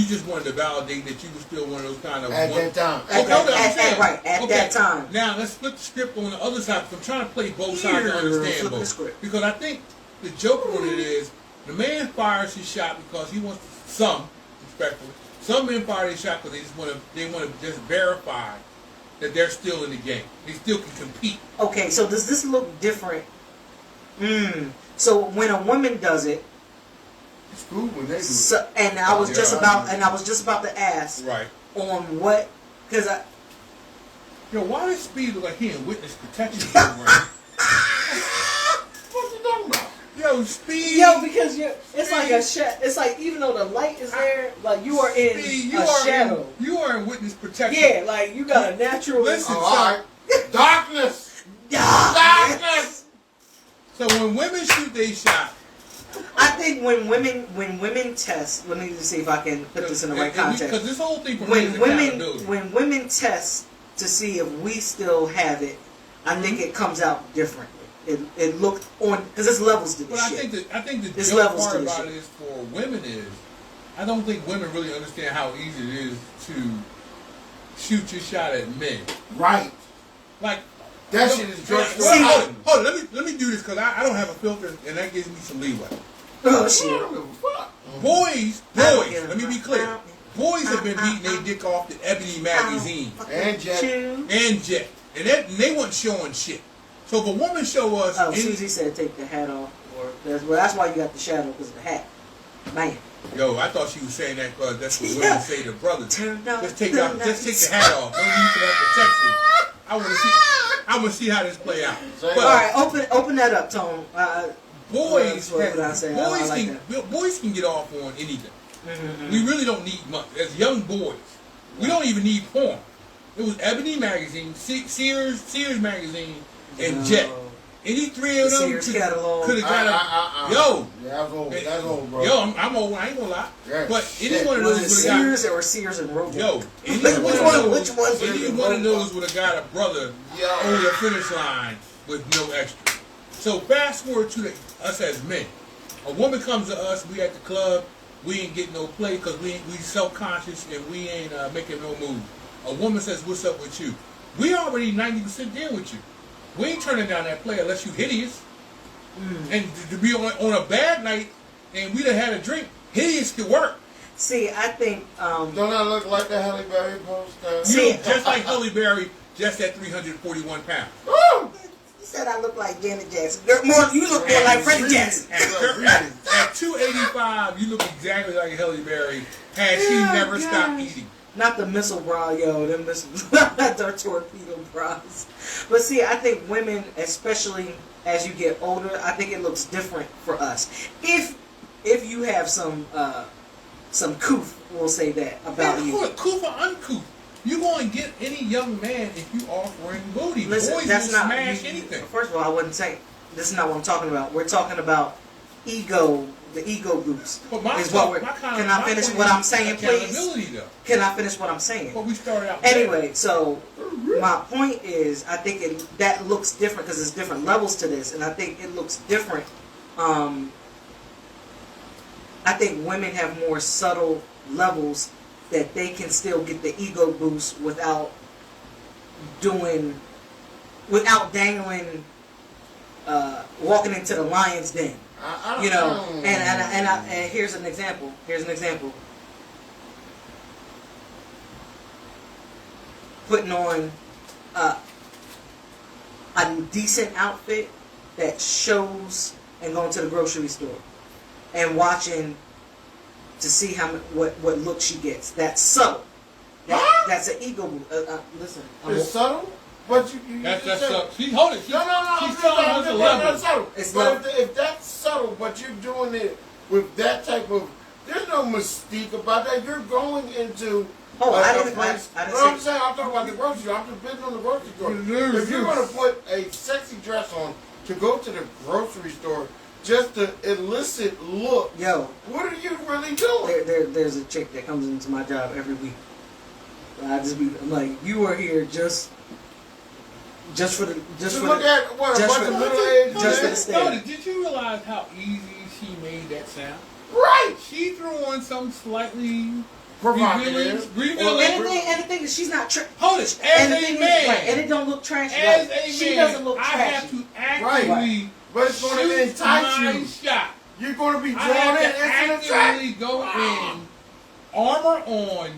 just wanted to validate that you were still one of those kind of At that time. At Okay, that that time. Now let's flip the script on the other side. I'm trying to play both sides to Flip understand the both. script. Because I think the joke on it is the man fires his shot because he wants respectfully. Some men fire their shot because they want to just verify that they're still in the game. They still can compete. Okay, so does this look different? So when a woman does it, It's cool when they do it. so, and I was just about to ask Right. on what, because Yo, why does Speed look like he in witness protection program? What you talking about? Yo, Speed. because it's like it's like even though the light is there, like you are in Speed, a shadow. You are in witness protection. Yeah, like you got a natural. Listen. Oh, all right. Darkness. Yeah. Darkness. So when women shoot their shot, I think when women test, let me just see if I can put this in the right context. because this whole thing for me is When accountability. women test to see if we still have it, I think it comes out differently. It looked on because there's levels to this But I shit. think the There's joke levels part to this about shit. it is for women is I don't think women really understand how easy it is to shoot your shot at men. Right. Like That no, shit is just hold on, let me do this because I don't have a filter and that gives me some leeway. Oh I shit! don't give a fuck. Boys, Yeah. let me be clear. Boys have been beating their dick off the Ebony magazine And Jet. and Jet, and they weren't showing shit. So if a woman show us, Oh, Susie said take the hat off, or that's why you got the shadow because of the hat. Man, yo, I thought she was saying that because that's what Yeah. women say to brothers. Turn down Just take the the lights. hat off. Don't use that protection. I want to see how this play out. Say But all right, open that up, Tone. boys, what I say? I like boys can get off on anything. Mm-hmm. We really don't need much. As young boys, we don't even need porn. It was Ebony magazine, Sears magazine, and Jet. Any three of them Sears catalog. could have got yo. Yeah, that's old, bro. Yo, I'm old. I ain't gonna lie. Yeah. But any one of those would have got. Sears or Sears and Roebuck? Yo, any Which one of those would have got a brother over the finish line with no extra. So fast forward to us as men. A woman comes to us. We at the club. We ain't getting no play because we self-conscious and we ain't making no move. A woman says, "What's up with you?" We already 90% there with you. We ain't turning down that play unless you hideous. And to be on a bad night and we done had a drink, hideous could work. See, I think... Don't I look like the Halle Berry poster? You look just like Halle Berry, just at 341 pounds. You said I look like Janet Jackson. You look more like Freddie Jackson. At 285, you look exactly like Halle Berry had she never stopped eating. Not the missile bra, yo. Them missiles, not their torpedo bras. But see, I think women, especially as you get older, I think it looks different for us. If you have some coof, we'll say that about you. Coof or uncouth? You going to get any young man if you offering booty. Listen, Boys that's will not smash anything. First of all, I wouldn't say this is not what I'm talking about. We're talking about ego. The ego boost is what we're. Can I finish what I'm saying, please? Can I finish what I'm saying? Well, we started out. Anyway, so my point is, I think that looks different because there's different levels to this, and I think it looks different. I think women have more subtle levels that they can still get the ego boost without dangling, walking into the lion's den. You know, and here's an example. Putting on a decent outfit that shows, and going to the grocery store and watching to see what look she gets. That's subtle. That's an ego. Listen, it's subtle. But that's subtle. She's holding. She's telling us a level. Subtle. But if that's subtle, but you're doing it with that type of, there's no mystique about that. You're going into. I didn't I'm saying, I'm talking about the grocery store. I'm just business on the grocery store. If you're going to put a sexy dress on to go to the grocery store just to elicit look, yo, what are you really doing? There's a chick that comes into my job every week. I'm like, you are here just for the stand. Did you realize how easy she made that sound? Right. She threw on some slightly provocative. And the thing is, she's not. Hold it. As a man, and it don't look trashy. As a man, she doesn't look trashy. I have to actively, but it's going to entice you. Shot. You're going to be drawn in. I have to actively go in, armor on,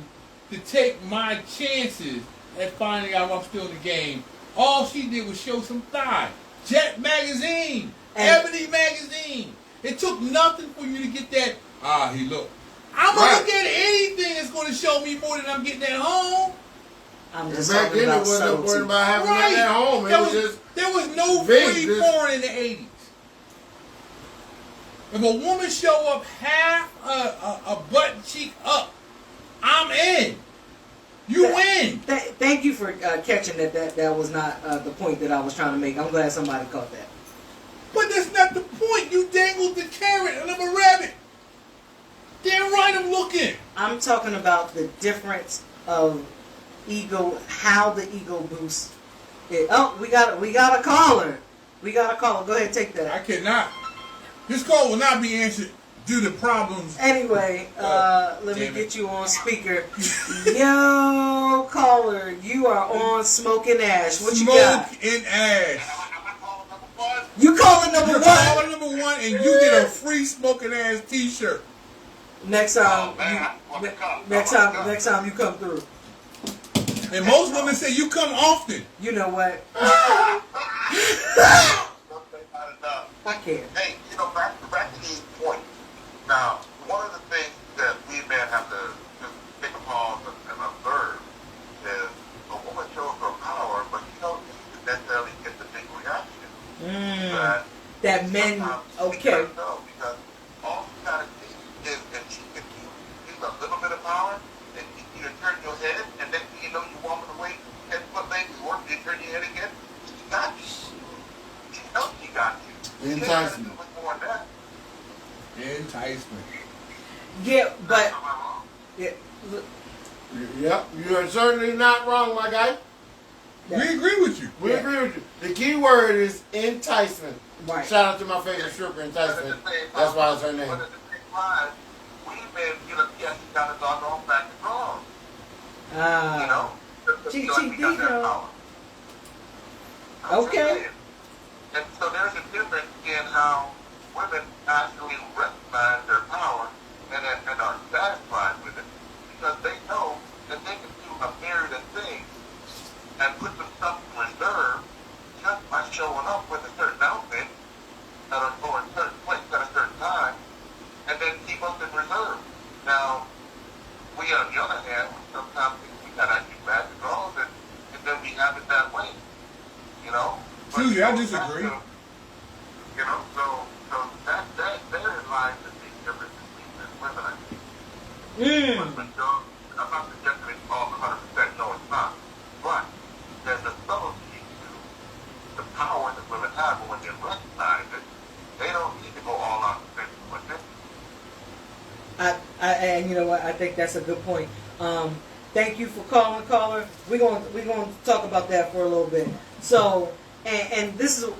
to take my chances at finding out I'm still in the game. All she did was show some thigh. Jet magazine, Ebony magazine. It took nothing for you to get that. He looked. I'm gonna look at anything that's gonna show me more than I'm getting at home. I'm just back then, it wasn't worried about having that at home. There was no free porn in the 80s. If a woman show up half a butt cheek up, I'm in. You win. Thank you for catching that was not the point that I was trying to make. I'm glad somebody caught that. But that's not the point. You dangled the carrot and I'm a rabbit. Damn right I'm looking. I'm talking about the difference of ego, how the ego boosts it. Oh, we got a caller. Go ahead, take that. I cannot. This call will not be answered due to problems. Anyway, let me get you on speaker. Yo, caller, you are on Smoking Ash. What you got? Smoking Ash. You calling number You're one? calling number one, and you get a free Smoking Ash T-shirt. Next time you come through. And most women say you come often. You know what? I can't. Hey, back to the point. Now, one of the things that we men have to just take a pause and observe is a woman shows her power, but you don't need to necessarily get the big reaction. That men, okay. No, because all you gotta see is if she can use a little bit of power, then you turn your head, and then you walking away 10 foot lengths, or you turn your head again, she got you. She knows you. but Am I wrong? yeah, Yep, you are certainly not wrong, my guy. We agree with you. We agree with you. The key word is enticement. right. Shout out to my favorite stripper, Enticement. That's why it's her name. But at the same time, we men get a yes, you got a doggone back and wrong. You know? She Because did that know. power. I'm just Okay. saying. And so there's a difference in how women actually recognize their power and are satisfied with it because they know that they can do a myriad of things and put themselves in reserve just by showing up with a certain outfit at a certain place at a certain time and then keep us in reserve. Now, we on the other hand, sometimes we got actually bad girls and then we have it that way. You know? But Judy, you I don't disagree. have to, you know, so that therein lies the big difference between men and women, I think. Women don't, I'm not suggesting it's all 100%, no it's not. But there's a subtlety to the power that women have, but when they recognize it, they don't need to go all out to fix it with it. And you know what? I think that's a good point. Thank you for calling, caller. We're going to talk about that for a little bit. So, and this is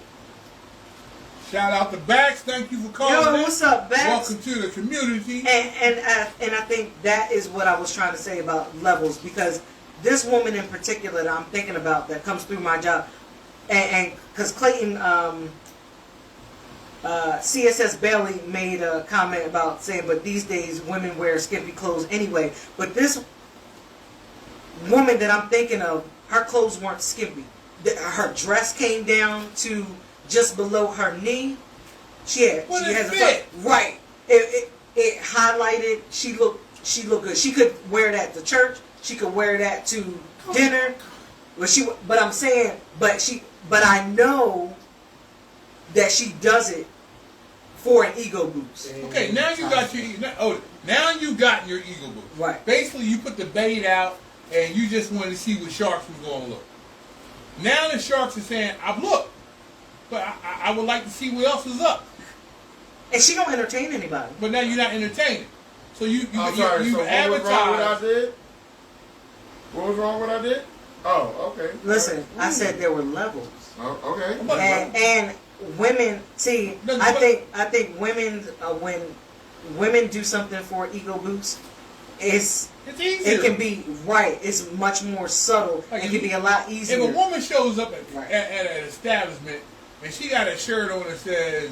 Shout out to Bax. Thank you for calling. yo, in. what's up, Bax? Welcome to the community. And I think that is what I was trying to say about levels, because this woman in particular that I'm thinking about that comes through my job, and because Clayton, CSS Bailey made a comment about saying, but these days women wear skimpy clothes anyway. But this woman that I'm thinking of, her clothes weren't skimpy. Her dress came down to just below her knee. She has fit. right. It highlighted. She looked good. She could wear that to church. She could wear that to dinner. But I'm saying, but I know that she does it for an ego boost. Okay, now you got your ego boost. Right. Basically, you put the bait out, and you just wanted to see what sharks was going to look. Now the sharks are saying, "I've looked, but I would like to see what else is up." And she don't entertain anybody. But now you're not entertaining. So you I'm sorry, so what was wrong with what I advertise. did? What was wrong with what I did? Oh, okay. Listen, I said there were levels. Oh, okay. But- And women, see, No, I but- think women, when women do something for an ego boost, It's easier. it can be right. It's much more subtle. Like It can be a lot easier. If a woman shows up Right. at an establishment and she got a shirt on that says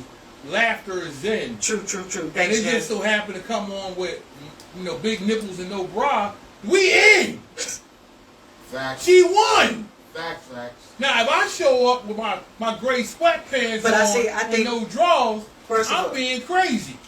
"Laughter is Zen," True. and Thanks, it Jen. just so happened to come on with big nipples and no bra, we in. Facts. She won. Facts. Now, if I show up with my gray sweatpants But on I think- and no drawers, First of I'm all- being crazy.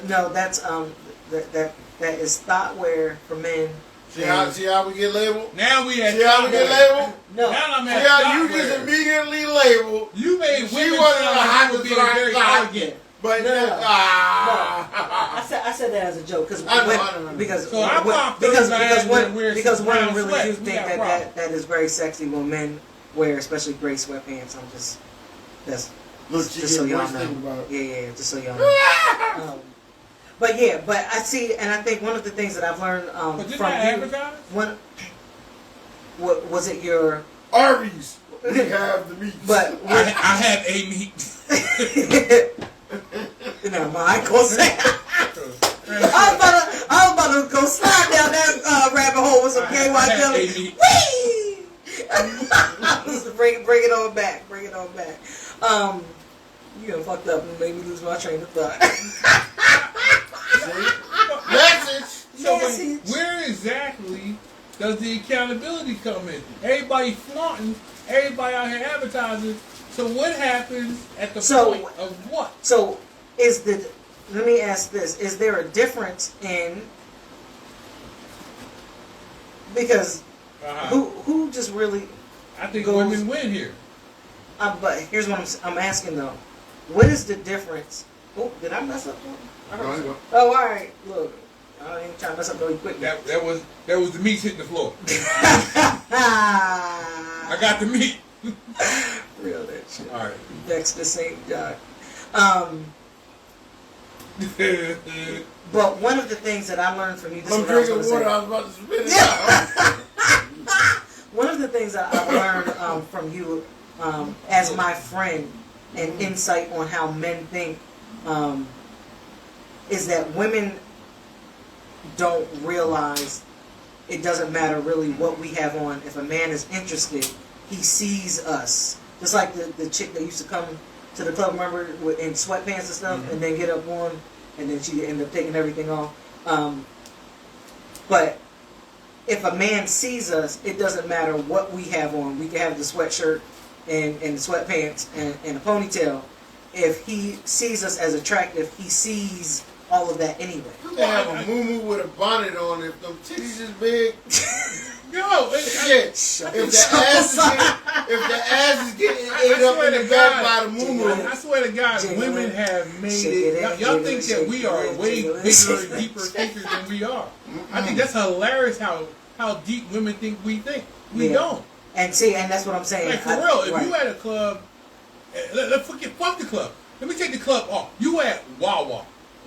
No, that's that is thought wear for men. See how we get labeled? Now we at See how we get labeled? No. Now I'm See at how you thought just wear. immediately labeled? You made She women wasn't sound the like hottest they were being right very side. arrogant. But No. I said that as a joke because I know. because So I popped because those because guys when, that wear because some women brown really sweats. do We think got that, problems. that is very sexy when men wear especially gray sweatpants. That's Look, she just so getting y'all worse thinking know. about it. Yeah, just so y'all know. But I see, and I think one of the things that I've learned But didn't from I you, advertise? what was it your? Arby's. We have the meat. But I have a meat. no, I ain't gonna say. I was about to go slide down that rabbit hole with some KY I have jelly. a meat. Whee! bring it on back. Bring it on back. You done fucked up and made me lose my train of thought. Message. So Message. where exactly does the accountability come in? Everybody flaunting, everybody out here advertising. So what happens at the point of what? So let me ask this: is there a difference in because who just really? I think goes- women win here. But here's what I'm asking though: what is the difference? Oh, did I mess up? I heard No, something. Oh, all right. Look, I ain't trying to mess up really quick. That was the meat hitting the floor. I I got the meat. real that shit. All right. Next the same job. But one of the things that I learned from you, this I'm is what I was drinking gonna water. say. I was about to spit it out. One of the things that I learned from you as my friend and insight on how men think is that women don't realize it doesn't matter really what we have on. If a man is interested, he sees us. Just like the chick that used to come to the club, remember, in sweatpants and stuff, and then get up on, and then she ended up taking everything off. But if a man sees us, it doesn't matter what we have on. We can have the sweatshirt and the sweatpants and a ponytail. If he sees us as attractive, he sees all of that anyway. You can have a moo with a bonnet on if them titties is big. Yo, Shit. If the ass is getting ate up in the back by the moo. I swear to God, women have made it. Y'all think that we are way bigger and deeper thinkers than we are. I think that's hilarious how deep women think we think. We don't. And see, and that's what I'm saying. Like, for real, if you at a club, fuck the club. Let me take the club off. You at Wawa.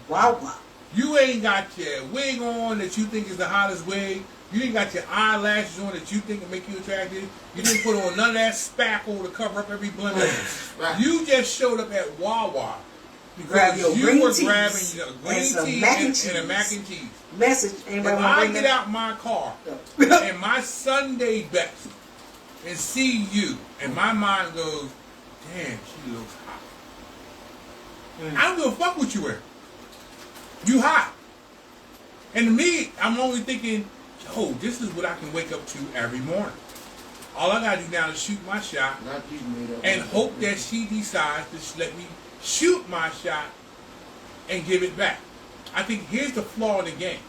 Wawa. You ain't got your wig on that you think is the hottest wig. You ain't got your eyelashes on that you think will make you attractive. You didn't put on none of that spackle to cover up every blemish. Right. You just showed up at Wawa Grab because your you were green grabbing teas your and green some tea mac and and a cheese. mac and cheese. Message. If Anybody want to I bring get that? out my car in my Sunday best and see you, and my mind goes, damn, she looks hot. I don't give a fuck what you wear. You hot. And to me, I'm only thinking, yo, this is what I can wake up to every morning. All I gotta do now is shoot my shot Not these made up. and hope that she decides to let me shoot my shot and give it back. I think here's the flaw in the game.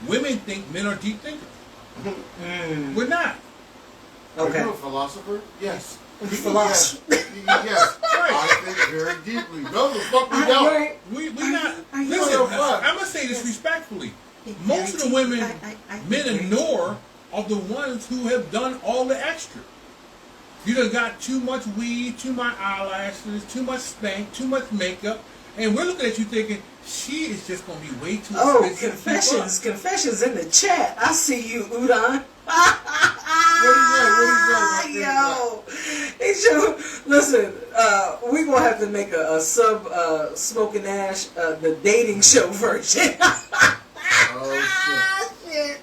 Women think men are deep thinkers. We're not. Okay. Are you a philosopher? Yes. Philosopher. Yes. I think very deeply. No, the fuck we don't. We not. I know Listen, the fuck. I'm gonna say this respectfully. Most of the women men ignore are the ones who have done all the extra. You done got too much weed, too much eyelashes, too much spank, too much makeup, and we're looking at you thinking she is just gonna be way too expensive. Confessions in the chat. I see you, Udon. What do you say? Yo, he should listen. We gonna have to make a sub Smoking Ash the dating show version. Oh shit.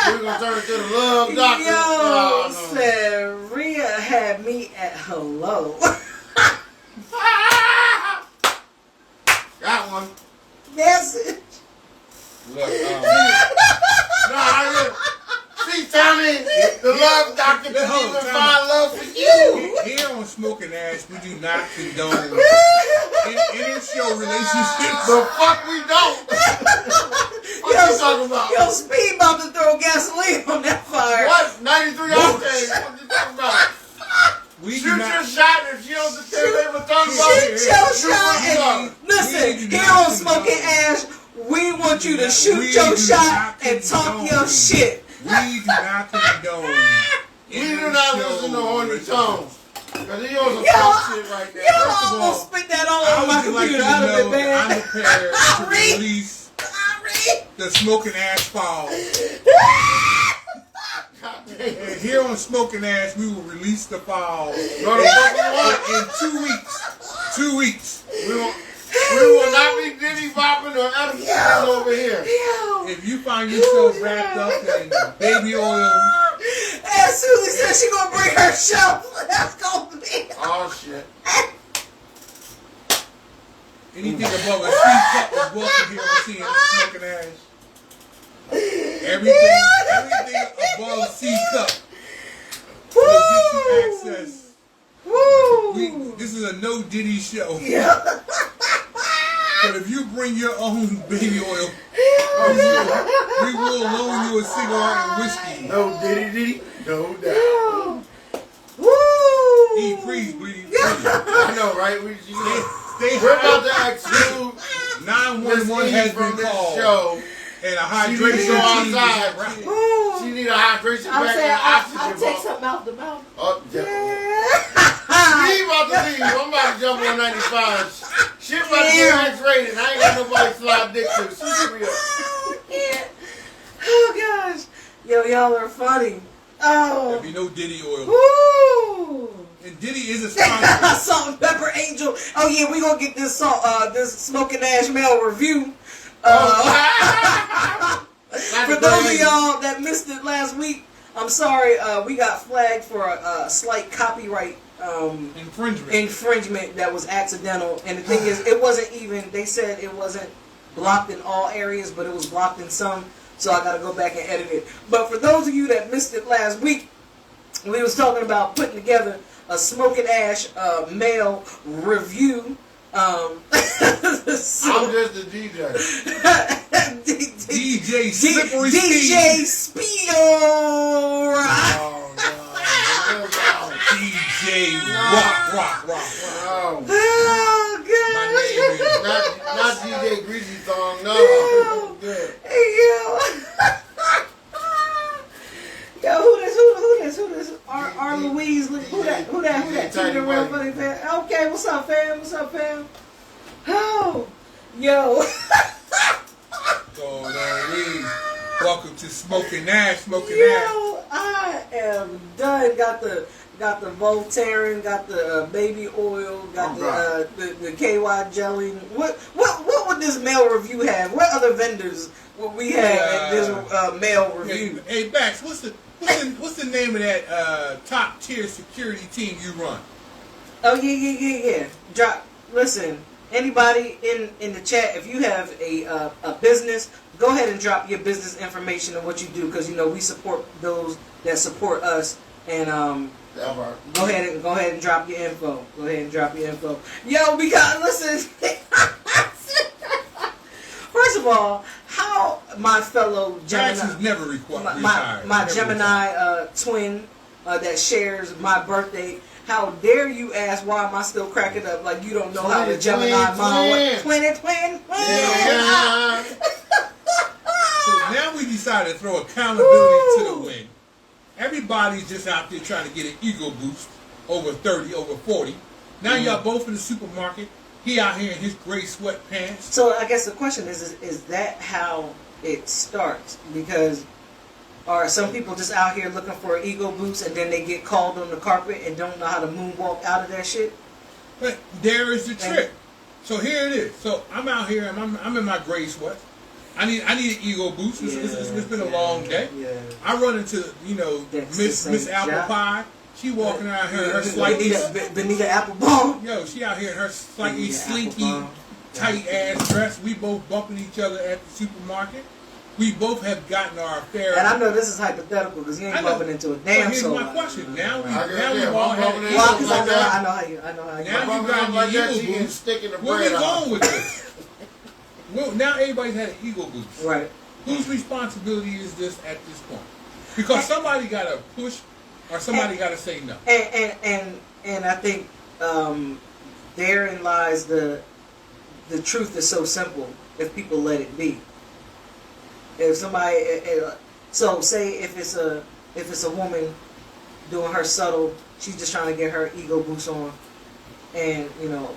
We're gonna turn it to the love doctor. Yo, said Rhea had me at hello. Got one. Message. Look, See, Tommy, the love doctor can even find love for you. here on Smoking Ash, we do not condone inter-show relationships. The fuck we don't. What you talking about? Yo, Speed about to throw gasoline on that fire. What? 93 octane. What you talking about? We Shoot do not. your shot if she don't tell me what talking about. Shoot your shot and listen, We do here not on Smoking Ash, we want you to shoot we your do shot not and talk condone. your shit. We do not condone. We do not listen to horny tones. Because he on some Yo, fuck shit right there. Yo, First of almost all, spit that all I over my would like you computer. to I'd have know been that I'm bad. prepared to Sorry. release Sorry. the Smoking Ash file. God damn. And here on Smoking Ash, we will release the file No, the fuck we want. in 2 weeks. 2 weeks. We will not be diddy bopping or editing over here. Yo. If you find yourself wrapped up in baby oil, As Susie said, she gonna bring her show. That's gonna be. Oh shit. anything above a C-cup is welcome here on Smoking Ash. Everything above C-cup will get you access. Woo. This is a no Diddy show. Yeah. But if you bring your own baby oil, we will loan you a cigar and whiskey. No diddy, no doubt. Woo. Eat, please, please. I know, right? Stay We're about high. to exclude 911 has from been this called. show. And a She hydration needs to go team is outside. at route. Woo. She need a hydration I'm bag saying and oxygen I'll take ball. something out the mouth. Oh, yeah. She about to leave. I'm about to jump on 95. She Shit about to get X-rated. I ain't got nobody slide dick to. She's real. Oh gosh. Yo, y'all are funny. Oh. There'll be no Diddy oil. Woo. And Diddy is a sponsor. Salt and Pepper Angel. Oh yeah, we gonna get this this Smoking Ash Male review. For those of y'all that missed it last week, I'm sorry. We got flagged for a slight copyright infringement that was accidental. And the thing is, it wasn't even. They said it wasn't blocked in all areas, but it was blocked in some. So I got to go back and edit it. But for those of you that missed it last week, we was talking about putting together a Smoking Ash male review. So, I'm just a DJ. DJ Slippery DJ Speedo. Oh, no. DJ Rock. Oh, God. My name is not DJ Greasy Thong, no. Yo. Good. Hey, yo. Yo, who this? R. Louise. Who that? Keep it real funny, fam. Okay, what's up, fam? Oh, yo. Welcome to Smoking Ash. Yo, I am done. Got the Voltaren, got the baby oil, got the KY jelly. What would this mail review have? What other vendors would we have at this mail review? Hey, Bax, what's the name of that top tier security team you run? Oh yeah. Listen, anybody in the chat, if you have a business, go ahead and drop your business information and what you do, because we support those that support us. And go ahead and drop your info. Yo, because listen. First of all, how my fellow Gemini, Bax is never retired. my Gemini twin that shares my birthday. How dare you ask why am I still cracking up like you don't know how the Gemini mind twin. Yeah. So now we decided to throw accountability to the wind. Everybody's just out there trying to get an ego boost over 30, over 40. Now y'all both in the supermarket. He out here in his gray sweatpants. So I guess the question is that how it starts? Because are some people just out here looking for an ego boost and then they get called on the carpet and don't know how to moonwalk out of that shit? But there is the trick. So here it is. So I'm out here and I'm in my gray sweats. I need an ego boost. It's been a long day. Yeah. I run into Miss Apple Pie. She walking around here in her slightly Benita Applebaum. Yo, she out here in her slightly slinky, tight ass dress. We both bumping each other at the supermarket. We both have gotten our fair. And I know this is hypothetical because you ain't bumping into a damn soul. Here's my question. Now we all had an Well, ego like that. I know how you. Now you got like your that, ego you can boost. stick in the Where we bread going with this? Well, now everybody's had an ego boost. Right. Whose responsibility is this at this point? Because somebody got to push or somebody got to say no. And I think therein lies the truth is so simple if people let it be. If somebody, so say if it's a woman doing her subtle, she's just trying to get her ego boost on, and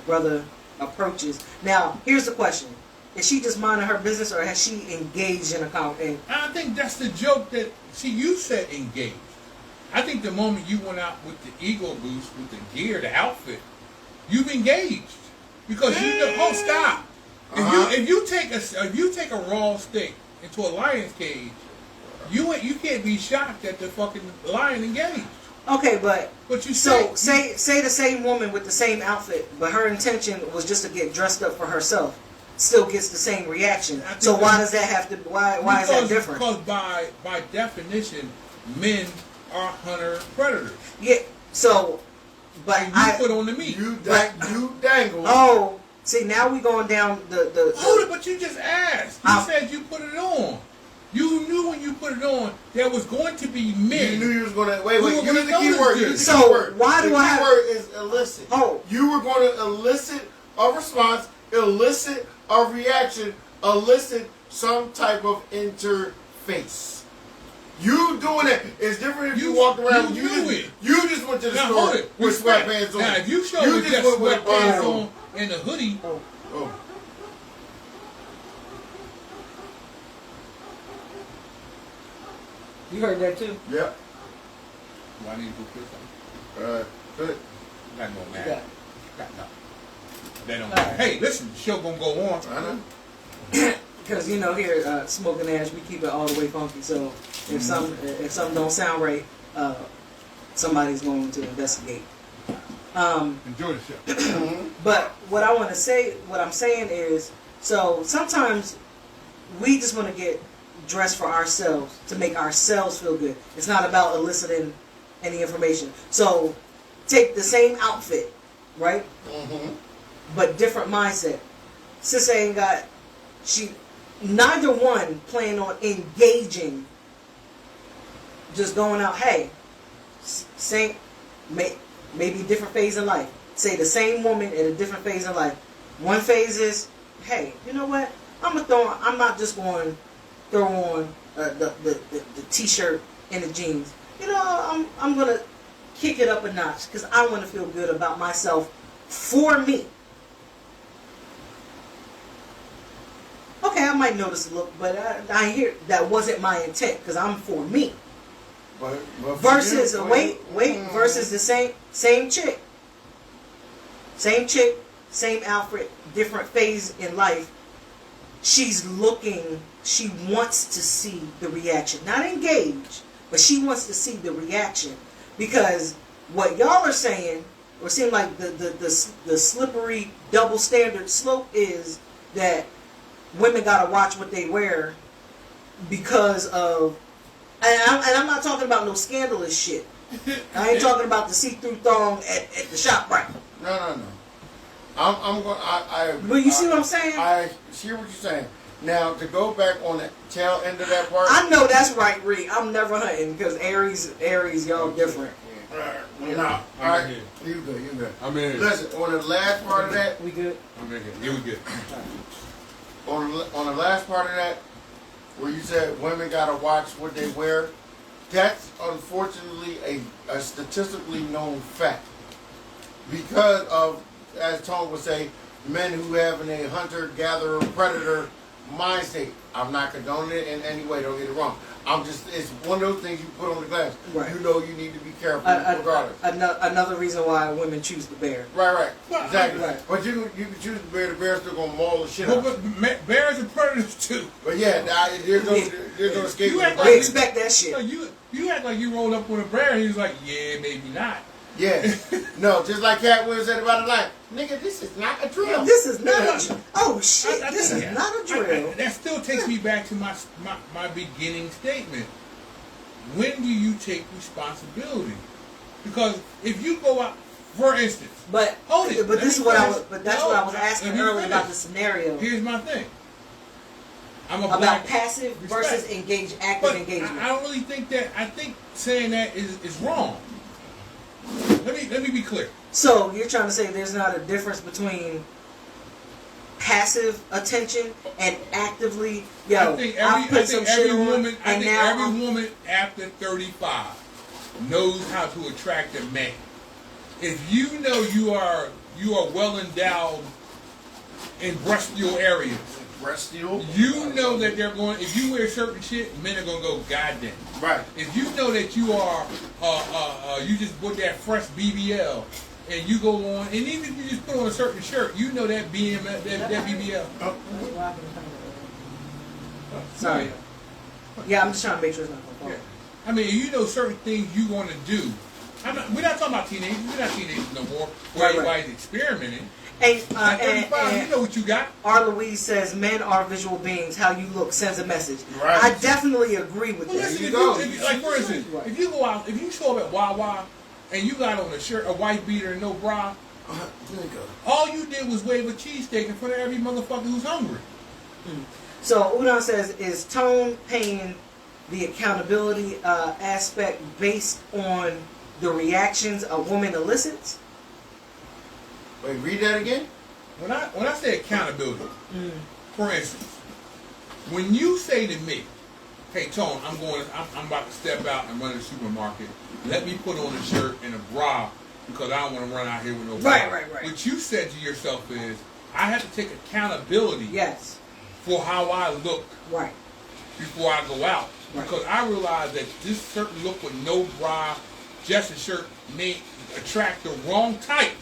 brother approaches. Now here's the question: is she just minding her business, or has she engaged in a conversation? I think that's the joke that you said engaged. I think the moment you went out with the ego boost, with the gear, the outfit, you've engaged because you know. Oh, stop! If you take a raw steak into a lion's cage, you can't be shocked that the fucking lion engaged. Okay, but you say the same woman with the same outfit, but her intention was just to get dressed up for herself, still gets the same reaction. So why does that have to? Why is that different? Because by definition, men are hunter predators. Yeah. So, but and you put on the meat. You dangle. Oh. See, now we going down the Hold it, but you just asked. You said you put it on. You knew when you put it on there was going to be men. You knew you was going to wait. Use the key word. So why do I have? The key word is elicit. Oh, you were going to elicit a response, elicit a reaction, elicit some type of interface. You doing it is different if you walked around. You just went to the store with sweatpants on. Now, if you show me just sweatpants on and a hoodie, Oh. You heard that too? Yep. Do I need to go put something? Good. Not gonna matter. Yeah. Got nothing. That don't matter. Hey, listen, the show gonna go on. I know. Because you know here, Smoking Ash, we keep it all the way funky. So if something don't sound right, somebody's going to investigate. Enjoy the show. But what I'm saying is, so sometimes we just want to get dressed for ourselves to make ourselves feel good. It's not about eliciting any information. So take the same outfit, right? Mm-hmm. But different mindset. Sis ain't got, neither one plan on engaging, just going out, hey, same, maybe different phase in life. Say the same woman in a different phase in life. One phase is, hey, you know what? I'm not just going to throw on the t-shirt and the jeans. You know, I'm gonna kick it up a notch because I want to feel good about myself for me. Okay, I might notice a look, but I hear that wasn't my intent because I'm for me. But Versus versus the same chick, same outfit, different phase in life. She wants to see the reaction, not engage, but she wants to see the reaction because what y'all are saying, or seem like the slippery double standard slope is that women gotta watch what they wear because of. And I'm not talking about no scandalous shit. I ain't talking about the see-through thong at the shop, right? No. I'm going. But you see what I'm saying? I see what you're saying. Now to go back on the tail end of that part. I know that's right, Reed. I'm never hunting because Aries, y'all different. No, all right. You good. I'm in here. Listen, on the last part of that. We good? I'm in here. Yeah, we good. On the last part of that, where you said women gotta watch what they wear, that's unfortunately a statistically known fact. Because of, as Tone would say, men who have a hunter-gatherer, predator mind state. I'm not condoning it in any way, don't get it wrong. It's one of those things you put on the glass. Right. You know you need to be careful regardless. Another reason why women choose the bear. Right. Well, Exactly. Right. But you can choose the bear's still going to maul the shit out. But bears are predators too. But yeah, there's no escape. You act We expect that shit. No, you act like you rolled up on a bear and he was like, yeah, maybe not. Yeah. No, just like Cat Williams said about the line. Nigga, this is not a drill. This is not a drill. Oh shit, I this is think not a drill. that still takes me back to my beginning statement. When do you take responsibility? Because if you go out, for instance, But hold it. But this is what I was. But that's No, what I was asking let me earlier about finish. the scenario Here's my thing. I'm a about black passive versus respect. active But engagement. I don't really think that. I think saying that is wrong. Let me be clear. So you're trying to say there's not a difference between passive attention and actively, I think every woman after 35 knows how to attract a man. If you know you are well endowed in breastial areas, you know that they're going. If you wear certain shit, men are gonna go, goddamn. Right. If you know that you are, you just put that fresh BBL, and you go on, and even if you just put on a certain shirt, you know that that BBL. Sorry. Yeah, I'm just trying to make sure it's not going to Yeah. I mean, you know certain things you want to do. We're not talking about teenagers. We're not teenagers no more. Where everybody's experimenting. And, At 35, you know what you got. R. Louise says men are visual beings. How you look sends a message. Right. I definitely agree with Well, that. listen, you go. like for instance, if you go out, if you show up at Wawa and you got on a shirt, a white beater, and no bra, all you did was wave a cheesesteak in front of every motherfucker who's hungry. So Udon says, is Tone paying the accountability aspect based on the reactions a woman elicits? Wait, read that again? When I say accountability, for instance, when you say to me, "Hey Tone, I'm about to step out and run to the supermarket. Let me put on a shirt and a bra because I don't want to run out here with no bra." Right. What you said to yourself is, I have to take accountability. Yes. For how I look. Right. Before I go out, right. Because I realize that this certain look with no bra, just a shirt, may attract the wrong type.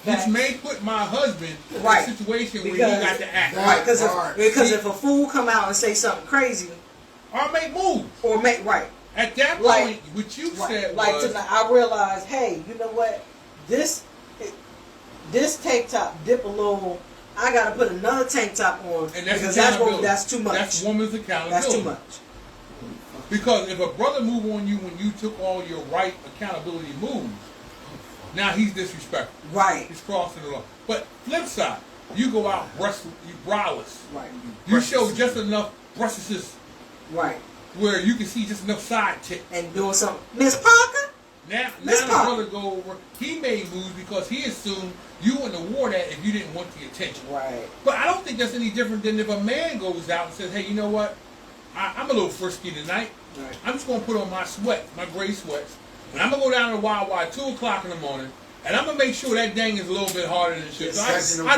Which may put my husband in a situation where he got to act. Right, because if a fool come out and say something crazy, or make moves, at that point, what you said was, tonight, I realized, hey, you know what, this tank top dip a little. I got to put another tank top on, and that's that's too much. That's woman's accountability. That's too much. Because if a brother move on you when you took all your right accountability moves, now he's disrespectful. Right. He's crossing the law. But flip side, you go out braless. Right. You show just enough breasts. Right. Where you can see just enough side tip. And doing something. Miss Parker? Now the brother go over. He made moves because he assumed you wouldn't have wore that if you didn't want the attention. Right. But I don't think that's any different than if a man goes out and says, hey, you know what? I'm a little frisky tonight. Right. I'm just going to put on my sweats, my gray sweats. And I'm going to go down to Wawa at 2 o'clock in the morning. And I'm going to make sure that dang is a little bit harder than it should. So I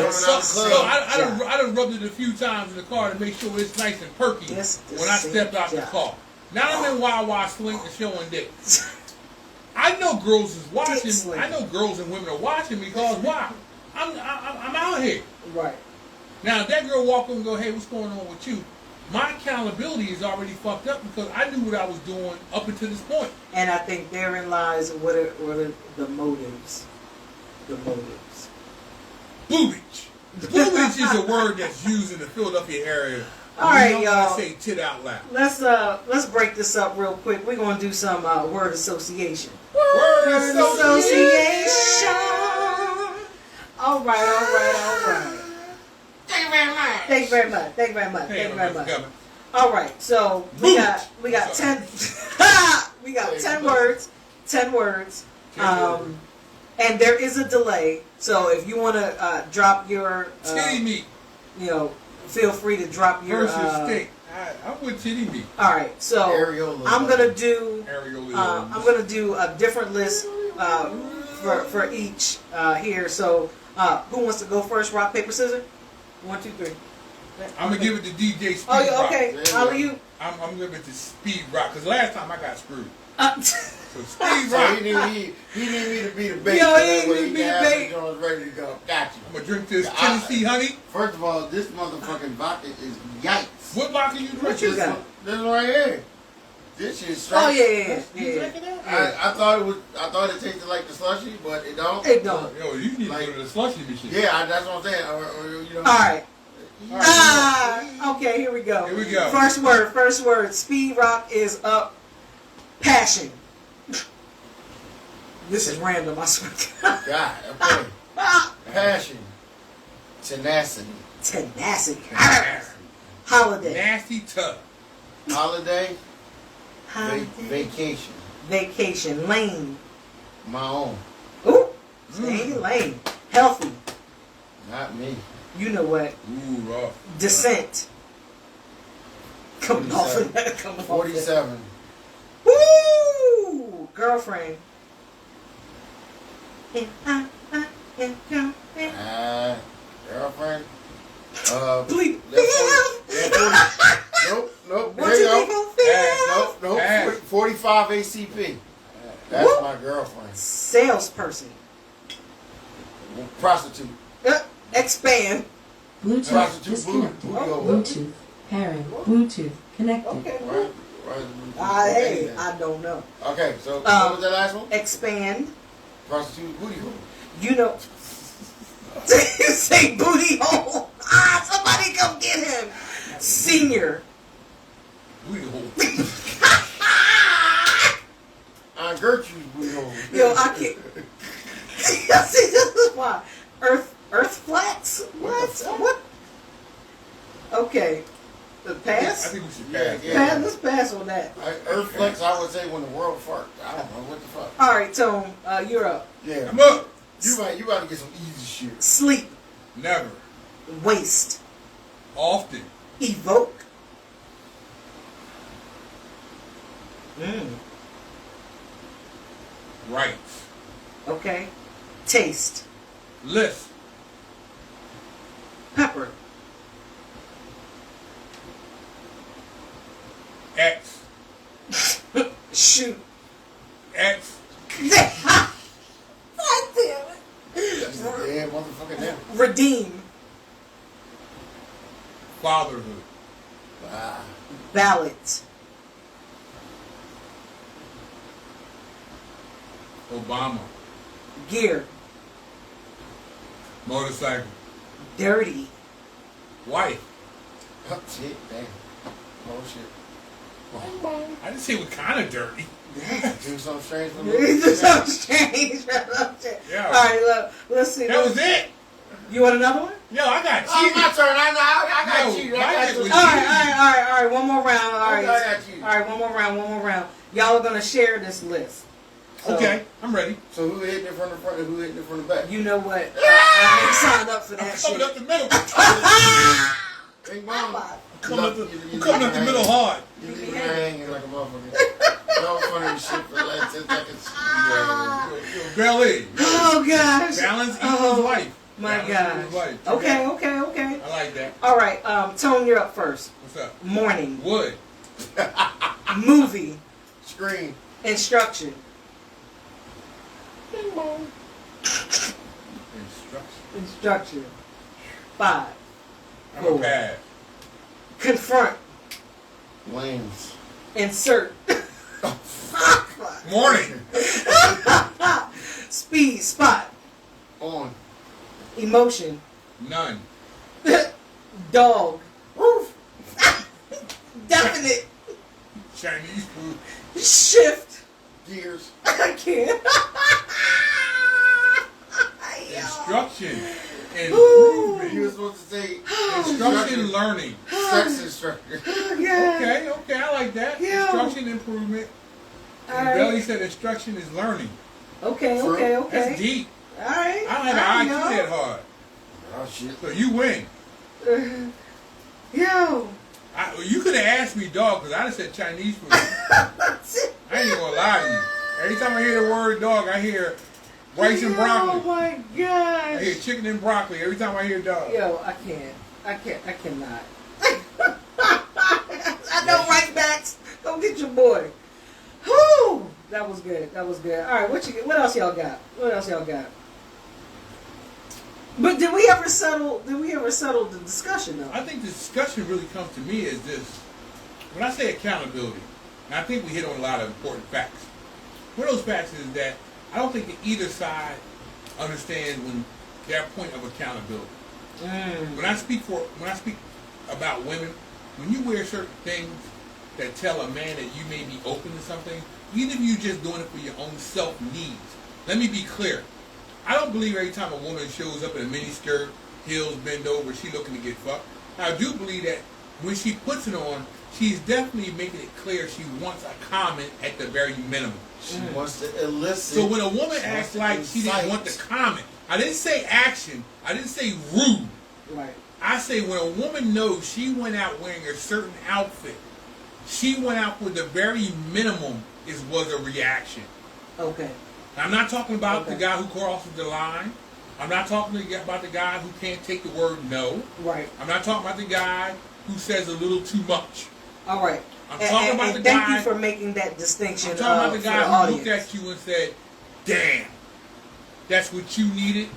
done rubbed it a few times in the car to make sure it's nice and perky when I stepped out the car. Now I'm in Wawa slinking and showing dick. I know girls is watching. I know girls and women are watching because why? I'm out here. Right. Now if that girl walk up and go, hey, what's going on with you? My accountability is already fucked up because I knew what I was doing up until this point. And I think therein lies what are the motives. The motives. Boobage. Boobage is a word that's used in the Philadelphia area. All right, y'all. Say tit out loud. Let's break this up real quick. We're gonna do some word association. Word association. All right. Thank you very much. All right, so we got 10 we got 10 words. 10 words. And there is a delay. So if you want to drop your titty meat, feel free to drop your versus steak. I'm with titty meat. All right, so I'm gonna do a different list for each here. So who wants to go first? Rock, paper, scissors. 1, 2, 3. I'm gonna give it to DJ Speed Rock. Okay. How are you? I'm gonna give it to Speed Rock because last time I got screwed. So Speed So Rock. he need me to be the bait. Yo, he need me to be the bait. Ready to go. Got you. I'm gonna drink this Tennessee honey. First of all, this motherfucking vodka is yikes. What vodka you drink? What you got? This one right here. This shit straight. Oh yeah. I thought it tasted like the slushy, but it don't. It don't. Yo, you need to go to the slushy machine. Yeah, that's what I'm saying. Or all right. Okay, here we go. First word. Speed Rock is up. Passion. This is random, I swear to God. God, okay. Passion. Tenacity. Holiday. Nasty tub. Holiday. Vacation. Lane. My own. Ooh. Staying lane. Healthy. Not me. You know what? Ooh, rough. Descent. Coming off of that. 47. Woo! Girlfriend. Girlfriend. Please. Nope. There you go. Nope. 45 ACP. That's my girlfriend. Salesperson. Prostitute. Expand. Bluetooth Prostitute. disconnected. Bluetooth. Bluetooth pairing. Bluetooth connected. Okay. Right. Hey, I don't know. Okay, so what was the last one? Expand. Prostitute booty hole. You know. You say booty hole. Somebody come get him. Senior. Booty hole. Aunt Gertrude's booty hole. Yo, I can't. See, this is why. Earth flats? What? Okay. The pass? I think we should pass. Yeah. Let's pass on that. Earth flex, I would say when the world farts. I don't know what the fuck. All right, Tone, you're up. Yeah. I'm up. You about to get some easy shit. Sleep. Never. Waste. Often. Evoke. Rights. Okay. Taste. List. Pepper. X. Shoot. X. God damn it. That's the damn motherfucking name. Redeem. Fatherhood. Wow. Ballot. Obama. Gear. Motorcycle. Dirty. Wife. Oh, shit, damn. Oh, shit. I didn't say what kind of dirty. Do something strange for me. It's so strange. Yeah. Alright, look, let's see. That was it. You want another one? Yo, I got Oh, cheated. my turn. I got No, you. my I got shit you. was- Alright, one more round. I got you. Alright, one more round. Y'all are gonna share this list. So, Okay, I'm ready. So who hitting it from the front and who hitting it from the back? You know what? I ain't signed up for that Coming shit. up the middle. Big mama. Coming up the middle hard. You leave me hanging like a motherfucker. Y'all funny as shit for like 10 seconds. Belly. Oh gosh. Balance equals life. My Balance gosh. equals life. Okay. I like that. Alright, Tone, you're up first. What's up? Morning. Wood. Movie. Screen. Instruction. Instruction. 5. I'm a pad. Confront. Lanes. Insert. Morning. Speed. Spot. On. Emotion. None. Dog. Woof. Definite. Chinese food. Shift. Gears. I can't. Instruction. Ooh. Improvement. You were supposed to say Instruction learning. sex instructor. Yeah. Okay, I like that. Yeah. Instruction improvement. All And right. Belly said instruction is learning. Okay. That's deep. All right. I don't have an IQ that hard. Oh shit. So you win. Yo. You could have asked me, dog, because I'd have said Chinese food. I ain't even gonna lie to you. Every time I hear the word dog, I hear rice and broccoli. Oh my gosh. I hear chicken and broccoli every time I hear dog. Yo, I cannot. I know right backs. Go get your boy. Whoo! That was good. All right, what else y'all got? But did we ever settle the discussion though? I think the discussion really comes to me as this. When I say accountability, and I think we hit on a lot of important facts. One of those facts is that I don't think that either side understands when their point of accountability. When I speak about women, when you wear certain things that tell a man that you may be open to something, even if you're just doing it for your own self needs. Let me be clear. I don't believe every time a woman shows up in a miniskirt, heels bend over, she looking to get fucked. I do believe that when she puts it on, she's definitely making it clear she wants a comment at the very minimum. She wants to elicit. So when a woman acts like she didn't want the comment, I didn't say action, I didn't say rude. Right. I say when a woman knows she went out wearing a certain outfit, she went out with the very minimum was a reaction. Okay. I'm not talking about the guy who crosses the line. I'm not talking about the guy who can't take the word no. Right. I'm not talking about the guy who says a little too much. All right. I'm talking about the thank guy. you for making that distinction. I'm talking about the guy who audience. looked at you and said, "Damn, that's what you needed,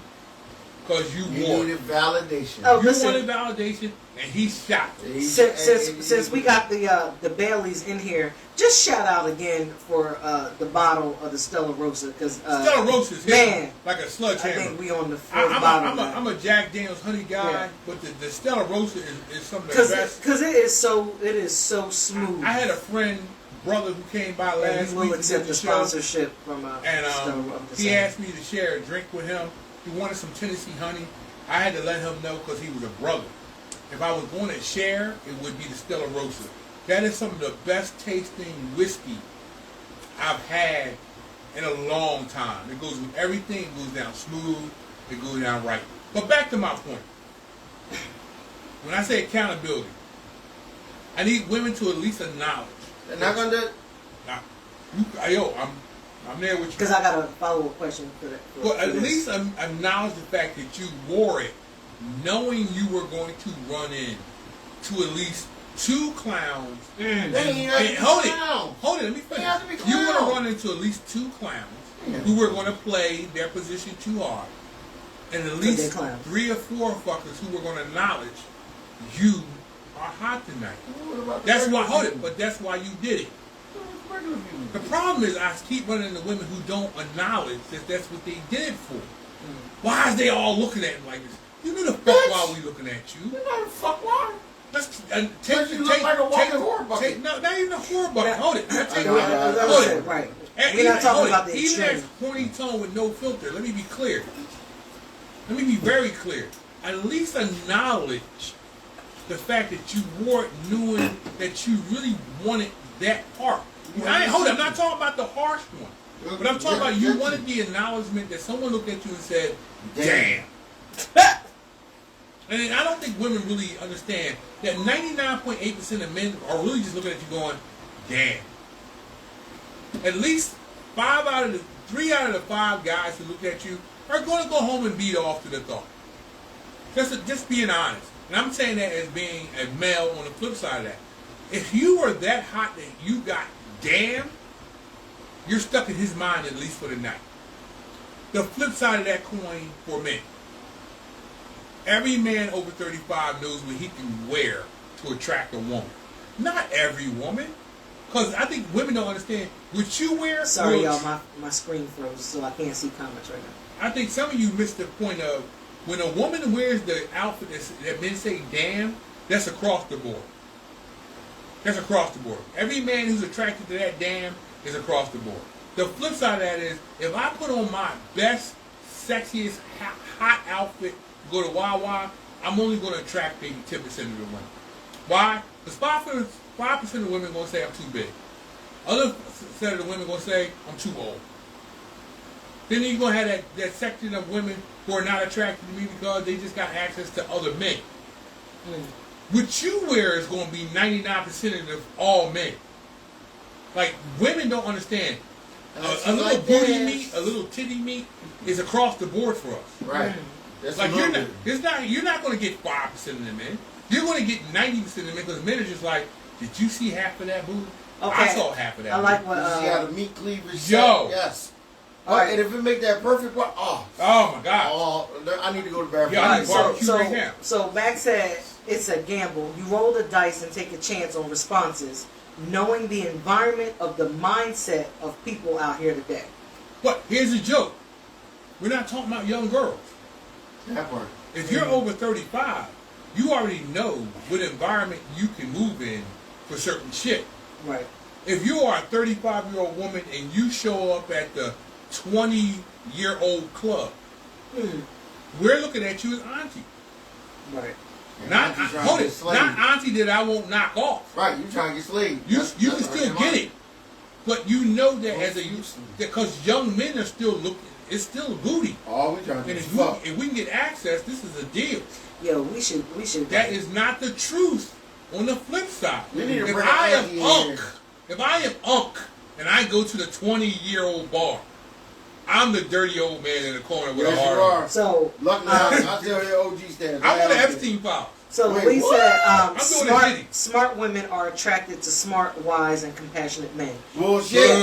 because you wore needed it. validation. Oh, You listen. wanted validation, and he shot it." Since we got the Baileys in here, just shout out again for the bottle of the Stella Rosa because Stella Rosa is man, like a I sledgehammer. think we on the fourth bottle. I'm a Jack Daniels honey guy, Yeah. but the Stella Rosa is some of the because best. it is so smooth. I had a friend, brother, who came by and last he week will to accept do the the show, sponsorship from and Stella. I'm just he saying. asked me to share a drink with him. He wanted some Tennessee honey. I had to let him know because he was a brother. If I was going to share, it would be the Stella Rosa. That is some of the best tasting whiskey I've had in a long time. It goes with everything. It goes down smooth. It goes down right. But back to my point. When I say accountability, I need women to at least acknowledge. They're not gonna do it. Now, I'm there with you. Because I got a follow-up question for that. But at least acknowledge the fact that you wore it knowing you were going to run in to at least 2 clowns. Hold it, let me finish. You were going to run into at least 2 clowns who were going to play their position too hard, and at least 3 or 4 fuckers who were going to acknowledge you are hot tonight. That's why. But that's why you did it. The problem is I keep running into women who don't acknowledge that that's what they did it for. Why is they all looking at me like this? You know the fuck why we looking at you. You know the fuck why? Let's you look like a walking horror bucket. No, not even a horror bucket. Hold it. Hold it. Right. We're not talking about the extreme. Even extreme. that horny tone with no filter. Let me be clear. Let me be very clear. At least acknowledge the fact that you wore it knowing that you really wanted that part. Hold it. I'm not talking about the harsh one. But I'm talking about you wanted the acknowledgement that someone looked at you and said, damn. And I don't think women really understand that 99.8% of men are really just looking at you going, damn. At least 3 out of the 5 guys who look at you are going to go home and beat off to the thought. Just being honest. And I'm saying that as being a male on the flip side of that. If you were that hot that you got damn, you're stuck in his mind at least for the night. The flip side of that coin for men. Every man over 35 knows what he can wear to attract a woman. Not every woman. Because I think women don't understand what you wear. Sorry, y'all, my screen froze, so I can't see comments right now. I think some of you missed the point of when a woman wears the outfit that men say, damn, that's across the board. That's across the board. Every man who's attracted to that damn is across the board. The flip side of that is, if I put on my best, sexiest, hot outfit, go to Wawa, I'm only going to attract maybe 10% of the women. Why? Because 5% of the women are going to say I'm too big. Other set of the women are going to say I'm too old. Then you're going to have that section of women who are not attracted to me because they just got access to other men. What you wear is going to be 99% of all men. Like, women don't understand. A little booty meat, a little titty meat is across the board for us. Right. That's like you're not going to get 5% of the men. You're going to get 90% of the men because men are just like, did you see half of that booty? Okay. I saw half of that. I like what. You got a meat cleavage. Yo. Yes. Right. And if it make that perfect, oh my God. Oh, I need to go to the bathroom. Yeah, I need barbecue right now. So Max said it's a gamble. You roll the dice and take a chance on responses, knowing the environment of the mindset of people out here today. But here's a joke. We're not talking about young girls. That part. If you're over 35, you already know what environment you can move in for certain shit. Right. If you are a 35-year-old woman and you show up at the 20-year-old club, we're looking at you as auntie. Right. Not auntie that I won't knock off. Right, you trying to get slayed. You can still get it. But you know that as a youth, because young men are still looking, it's still a booty. All we trying to do and is fuck. If we can get access, this is a deal. Yeah, we should. That is not the truth. On the flip side, if I am Unk and I go to the 20-year-old bar, I'm the dirty old man in the corner with a hard. So luckily, I'll tell you OG stands. I'm on the Epstein file. So Louise said, smart women are attracted to smart, wise, and compassionate men. Bullshit.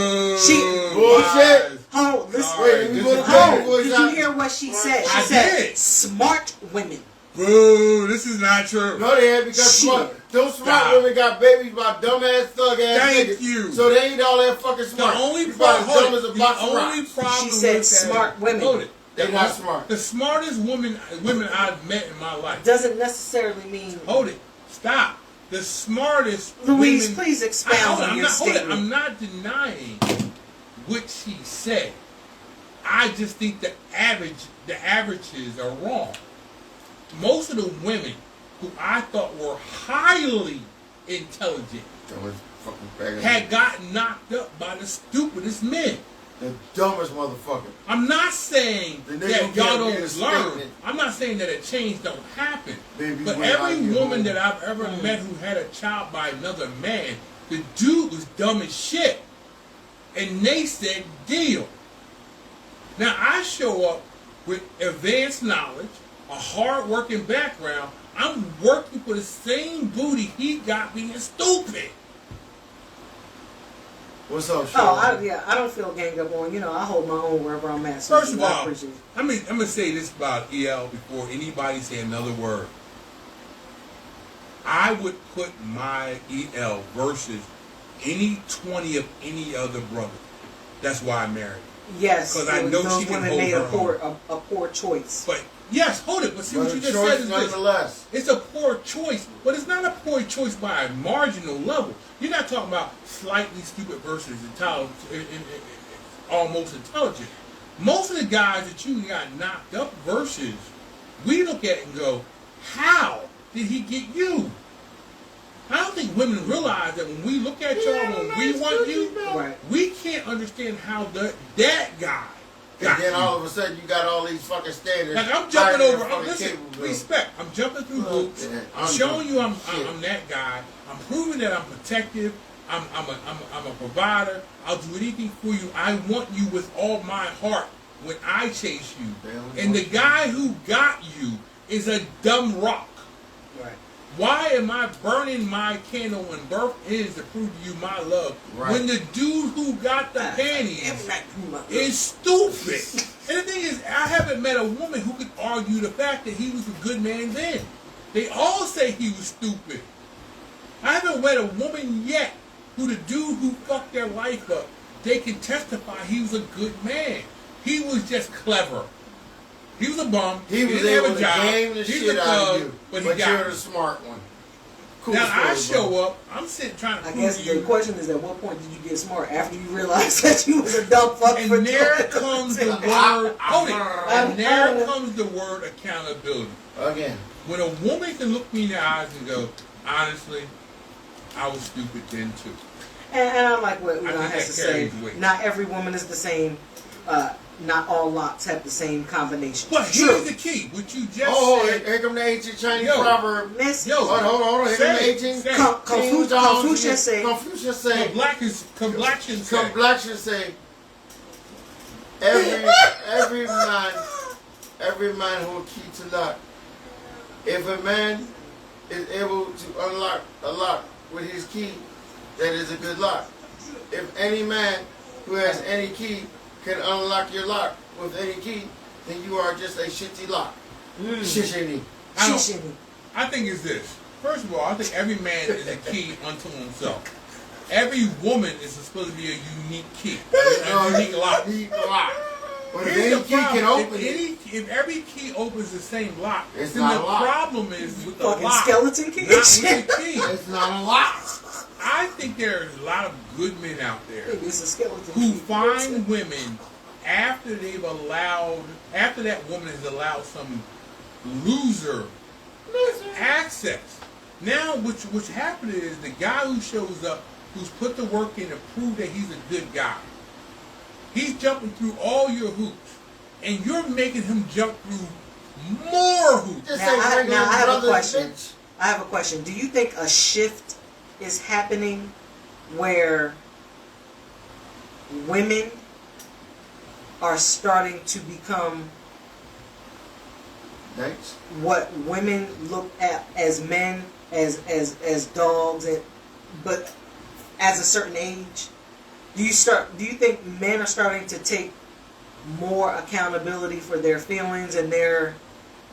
Bullshit. Oh, listen. Did you hear what she said? She said smart women. Boo, this is not true. No, they had because those smart women got babies by dumbass thug ass niggas. Thank you. So they ain't all that fucking smart. The only problem she said smart women. They're not smart. The smartest women I've met in my life. Doesn't necessarily mean. Hold it. Stop. The smartest Louise, women, please expound on your statement. I'm not denying what she said. I just think the averages are wrong. Most of the women who I thought were highly intelligent had gotten knocked up by the stupidest men. The dumbest motherfucker. I'm not saying that y'all don't learn. I'm not saying that a change don't happen. But every woman that I've ever met who had a child by another man, the dude was dumb as shit. And they said, deal. Now I show up with advanced knowledge, a hard-working background, I'm working for the same booty he got being stupid. What's up, Sean? Oh, I don't feel ganged up on. I hold my own wherever I'm at. So First of all, appreciate it. I'm gonna say this about EL before anybody say another word. I would put my EL versus any 20 of any other brother. That's why I married. Yes, because I know she can hold made her a poor choice. But yes, hold it. But see But what you a just choice said is this. nonetheless. It's a poor choice, but it's not a poor choice by a marginal level. You're not talking about slightly stupid versus intelligent, almost intelligent. Most of the guys that you got knocked up versus, we look at it and go, how did he get you? I don't think women realize that when we look at y'all, when we want you, Right. we can't understand how that guy And got then you. all of a sudden you got all these fucking standards. Like I'm jumping higher than over. fucking Listen, cable bill. respect. I'm jumping through hoops. Yeah, I'm I'm showing you I'm shit. that guy. I'm proving that I'm protective. I'm a provider. I'll do anything for you. I want you with all my heart when I chase you. And the guy who got you is a dumb rock. Right. Why am I burning my candle when birth is to prove to you my love? Right. When the dude who got the panties is stupid. And the thing is, I haven't met a woman who could argue the fact that he was a good man then. They all say he was stupid. I haven't met a woman yet who the dude who fucked their life up, they can testify he was a good man. He was just clever. He was a bum. He was didn't have able a to job. game the He was shit a out thug, of you, but he you're got the it. smart one. Cool Now I story, bro. show up. I'm sitting trying to I prove guess to the you. question is, at what point did you get smart? After you realized that you was a dumb fuck for And there doing comes it? the word. Hold it. And there comes the word accountability. Again. When a woman can look me in the eyes and go, honestly, I was stupid then too. And I like what I Una think has that to say. carries weight. Not every woman is the same. Not all locks have the same combination. But here's the key. What you just said. Here come the ancient Chinese Yo. proverb. Miss Yo. Hold on. Here come the ancient Say. Confucius say. Confucius say. Complexion say. Complexion say. Every man who key to lock. If a man is able to unlock a lock with his key, that is a good lock. If any man who has any key can unlock your lock with any key, then you are just a shitty lock. Shishini. I think it's this. First of all, I think every man is a key unto himself. Every woman is supposed to be a unique key, a unique lock. But if Here's any the key can problem. open it, If every key opens the same lock, It's then not the a lock. problem is with the Fucking lock, skeleton key? not with the key. it's not a lock. I think there's a lot of good men out there It's a skeleton who key. find women after that woman has allowed some loser access. Now, what's happening is the guy who shows up, who's put the work in to prove that he's a good guy, he's jumping through all your hoops, and you're making him jump through more hoops. Just Now, say I regular have a brothers, question. bitch. I have a question. Do you think a shift is happening where women are starting to become Thanks. what women look at as men, as dogs, but as a certain age? Do you think men are starting to take more accountability for their feelings and their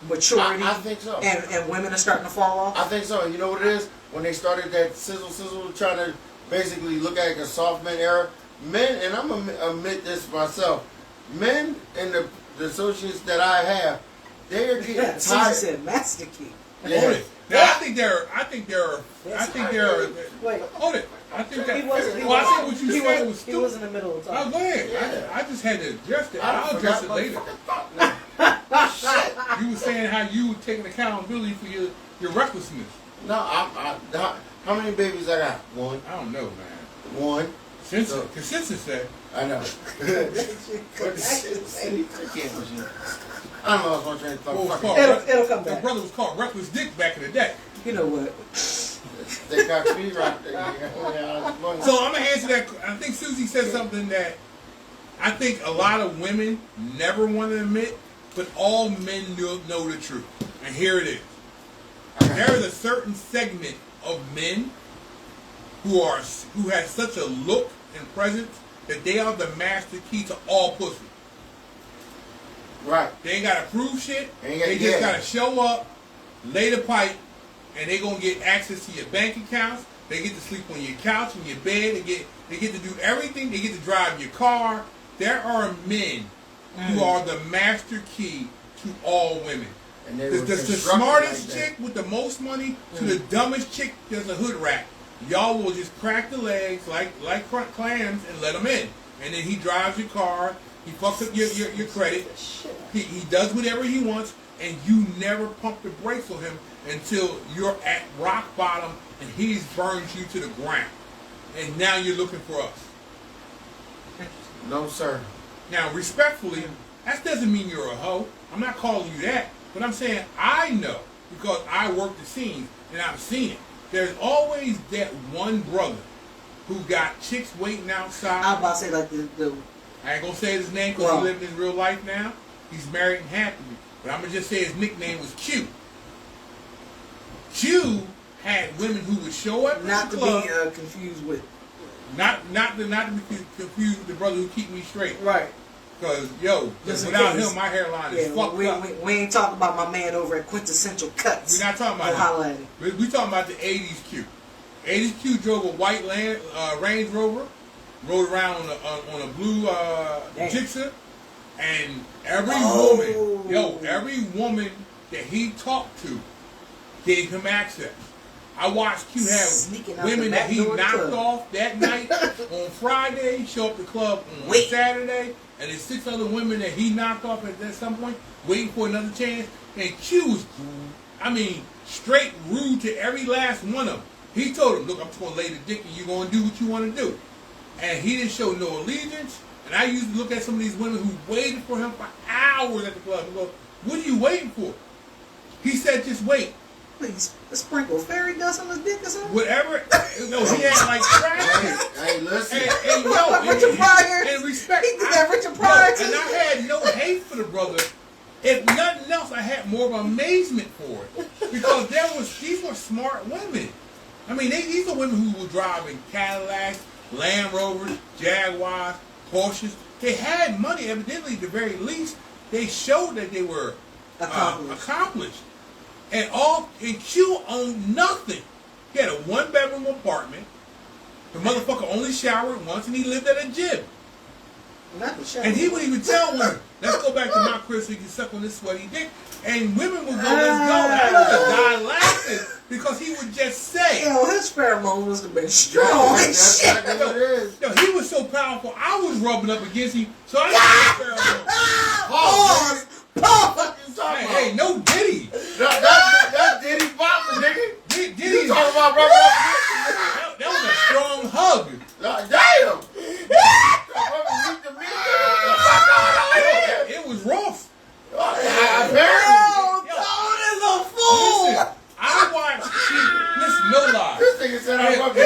maturity? I think so. And women are starting to fall off? I think so. You know what it is? When they started that sizzle, trying to basically look at it like a soft man era, men, and I'm going to admit this myself, men and the associates that I have, they are getting Yeah, so you tired. said master key. Yeah. Hold it. Now, I think there are. Wait. Hold it. I think that. He wasn't. Well, I think what you said was He was stupid. in the middle of Oh, talking. go ahead. Yeah. I just had to address it. I I'll address it forgot later. my fucking thought. You were saying how you were taking accountability for your recklessness. No, how many babies I got? One. I don't know, man. One. Consensus said. I know. What the shit say? I can't machine. I don't know if I'm trying to What was talk. called It'll come Your back. brother was called Reckless Dick back in the day. You know what? They got me right there. So I'm gonna answer that. I think Susie said something that I think a lot of women never want to admit but all men know the truth. And here it is. There is a certain segment of men who have such a look and presence that they are the master key to all pussy. Right. They ain't gotta prove shit. They just gotta show up, lay the pipe, and they gonna get access to your bank accounts. They get to sleep on your couch and your bed. They get to do everything. They get to drive your car. There are men who are the master key to all women. And they the smartest chick with the most money to the dumbest chick that's a hood rat. Y'all will just crack the legs like clams and let them in. And then he drives your car. He fucks up your credit. He does whatever he wants, and you never pump the brakes on him until you're at rock bottom and he's burned you to the ground. And now you're looking for us. No, sir. Now, respectfully, that doesn't mean you're a hoe. I'm not calling you that. But I'm saying I know because I work the scenes and I've seen it. There's always that one brother who got chicks waiting outside. I'm about to say like the I ain't gonna say his name because he living in real life now. He's married and happy. But I'm gonna just say his nickname was Q. Q had women who would show up not to to the club, be confused with. not to be confused with the brother who keep me straight. Right. Because without him, my hairline is fucked up. We ain't talking about my man over at Quintessential Cuts. We're not talking about that. We're talking about the 80s Q. 80s Q drove a white Range Rover, rode around on a blue Gixxer, and every woman that he talked to gave him access. I watched Q have women that he knocked off that night on Friday, show up to the club on Saturday, and there's 6 other women that he knocked off at some point, waiting for another chance. And Q was, straight rude to every last one of them. He told him, look, I'm just going to lay the dick and you're going to do what you want to do. And he didn't show no allegiance. And I used to look at some of these women who waited for him for hours at the club and go, what are you waiting for? He said, just wait. Please, sprinkle fairy dust on his dick or something? Whatever. No, he had like practice. Hey, listen. Richard Pryor. And respect. He did that Richard Pryor too. And I had no hate for the brother. If nothing else, I had more of amazement for it. Because these were smart women. These are women who were driving Cadillacs, Land Rovers, Jaguars, Porsches. They had money, evidently, at the very least. They showed that they were accomplished. And Q owned nothing. He had a 1-bedroom apartment. The motherfucker only showered once, and he lived at a gym. And he would even tell women, let's go back to my crib so you can suck on this sweaty dick. And women would go, let's go. And I used to die laughing because he would just say. His pheromones must have been strong as shit. He was so powerful, I was rubbing up against him, so I didn't have pheromones. Pause. Hey, no Diddy. That's Diddy poppin', nigga. Diddy talking about rubbing up that was a strong hug. Damn. It was rough. Tone is a fool. Listen, I watched listen, no lie. This nigga said I rubbed in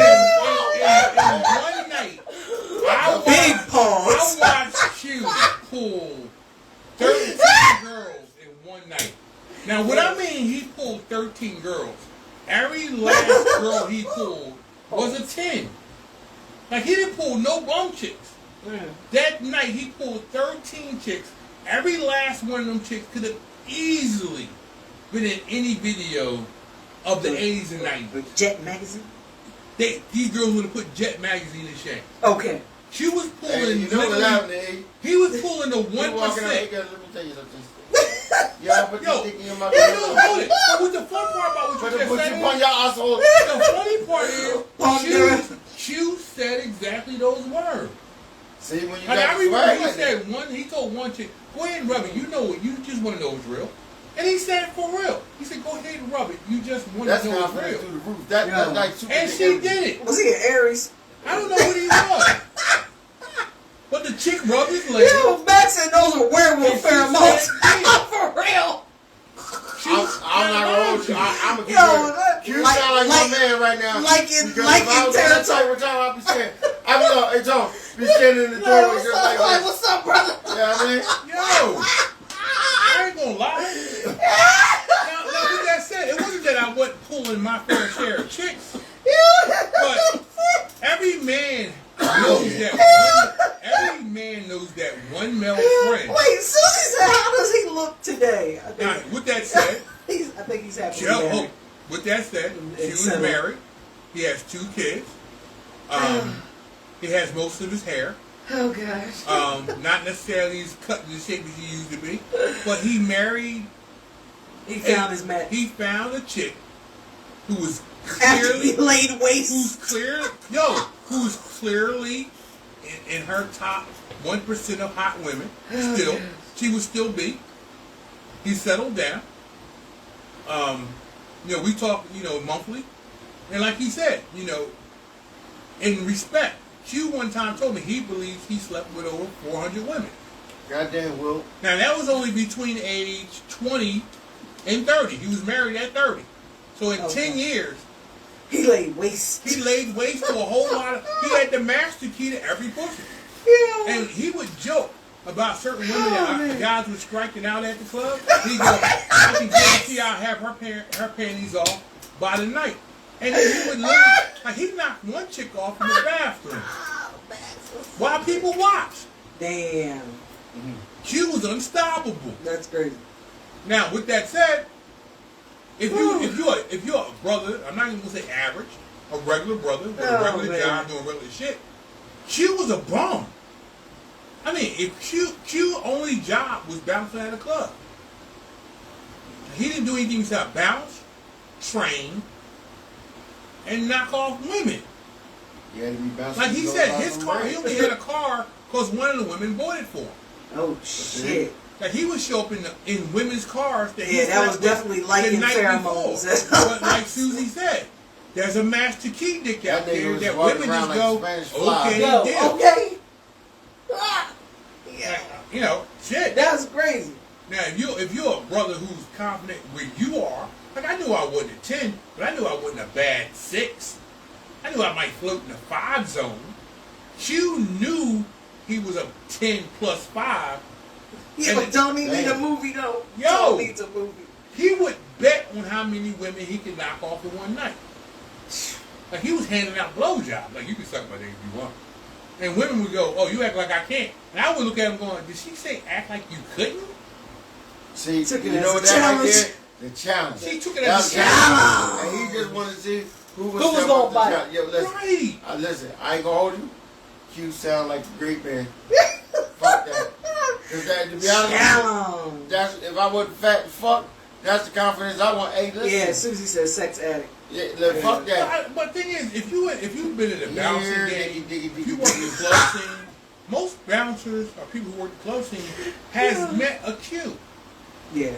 one night, I watched Q pull 13 girls in one night. Now, what I mean, he pulled 13 girls. Every last girl he pulled was a 10. Like, he didn't pull no bum chicks. That night, he pulled 13 chicks. Every last one of them chicks could have easily been in any video of the 80s and 90s. Jet Magazine? These girls would have put Jet Magazine in shame. Okay. She was pulling. Hey, you know what happened? He was pulling the 1%. Let me tell you something. Y'all put your dick in your mouth. Hold it. But with the fun part about what you just said, the funny part is, Q said exactly those words. See, when you I got remember he like said he told one chick, go ahead and rub it. You know it. You just want to know it's real. And he said it for real. He said, go ahead and rub it. You just want to know it's real. Through the roof. That's like super. And she did it. Was he an Aries? I don't know what he was. But the chick rubbed his leg. Max said those are werewolf pheromones. For real. I'm not gonna hold you. I'm gonna give you. You sound like my man right now. Like in territory. I'll be saying, hey John, be standing in the doorway just like what's up, brother? Yeah, I mean, Yo, I female friend. Wait, Susie said, how does he look today? Now, with that said, I think he's happy. with that said, she was married. He has 2 kids. He has most of his hair. Oh gosh. Not necessarily as cut in the shape as he used to be, but he married. He found his match. He found a chick who was After clearly he laid waste. who's clearly in her top 1% of hot women. Still, she would still be. He settled down. We talk, monthly, and like he said, in respect. Q one time told me he believes he slept with over 400 women. Goddamn, Will. Now, that was only between age 20 and 30. He was married at 30. So in 10 years, he laid waste. He laid waste to a whole lot of... He had the master key to every pussy. Yeah. And he would joke about certain women that guys were striking out at the club. He'd go, I can guarantee I'll have her panties off by the night. And then he would leave, he knocked one chick off in the bathroom while people watched. Damn. Q was unstoppable. That's crazy. Now, with that said, if you're a brother, I'm not even gonna say average, a regular brother with a regular job doing regular shit, Q was a bum. I mean, if Q only job was bouncing at a club, he didn't do anything except bounce, train, and knock off women. He had to be bouncing. Like he said, his car, he only had a car because one of the women bought it for him. Oh shit! Like he would show up in women's cars. That was definitely liking pheromones. But like Susie said, there's a master key dick out there that women just go, okay. Yeah. Shit. That's crazy. Now, if you're a brother who's confident where you are, like I knew I wasn't a 10, but I knew I wasn't a bad 6. I knew I might float in the 5 zone. Q knew he was a 10 plus 5. Yeah, but don't he need a movie though? Yo, needs a movie. He would bet on how many women he could knock off in one night. Like he was handing out blowjobs. Like you can suck my dick if you want. And women would go, "Oh, you act like I can't." And I would look at him going, "Did she say act like you couldn't?" See, you know what that right there? The challenge. She took it as a challenge. And he just wanted to see who was going to bite. Yo, listen, right. Listen, I ain't going to hold you. Q sound like a great man. Fuck that. That, to be honest, that's, if I wasn't fat as fuck, that's the confidence I want. Hey, listen. Yeah, Susie says sex addict. Yeah, fuck that. But thing is, if you've been in a bouncing game, if you work in the club scene, most bouncers or people who work the club scene has met a Q. Yeah.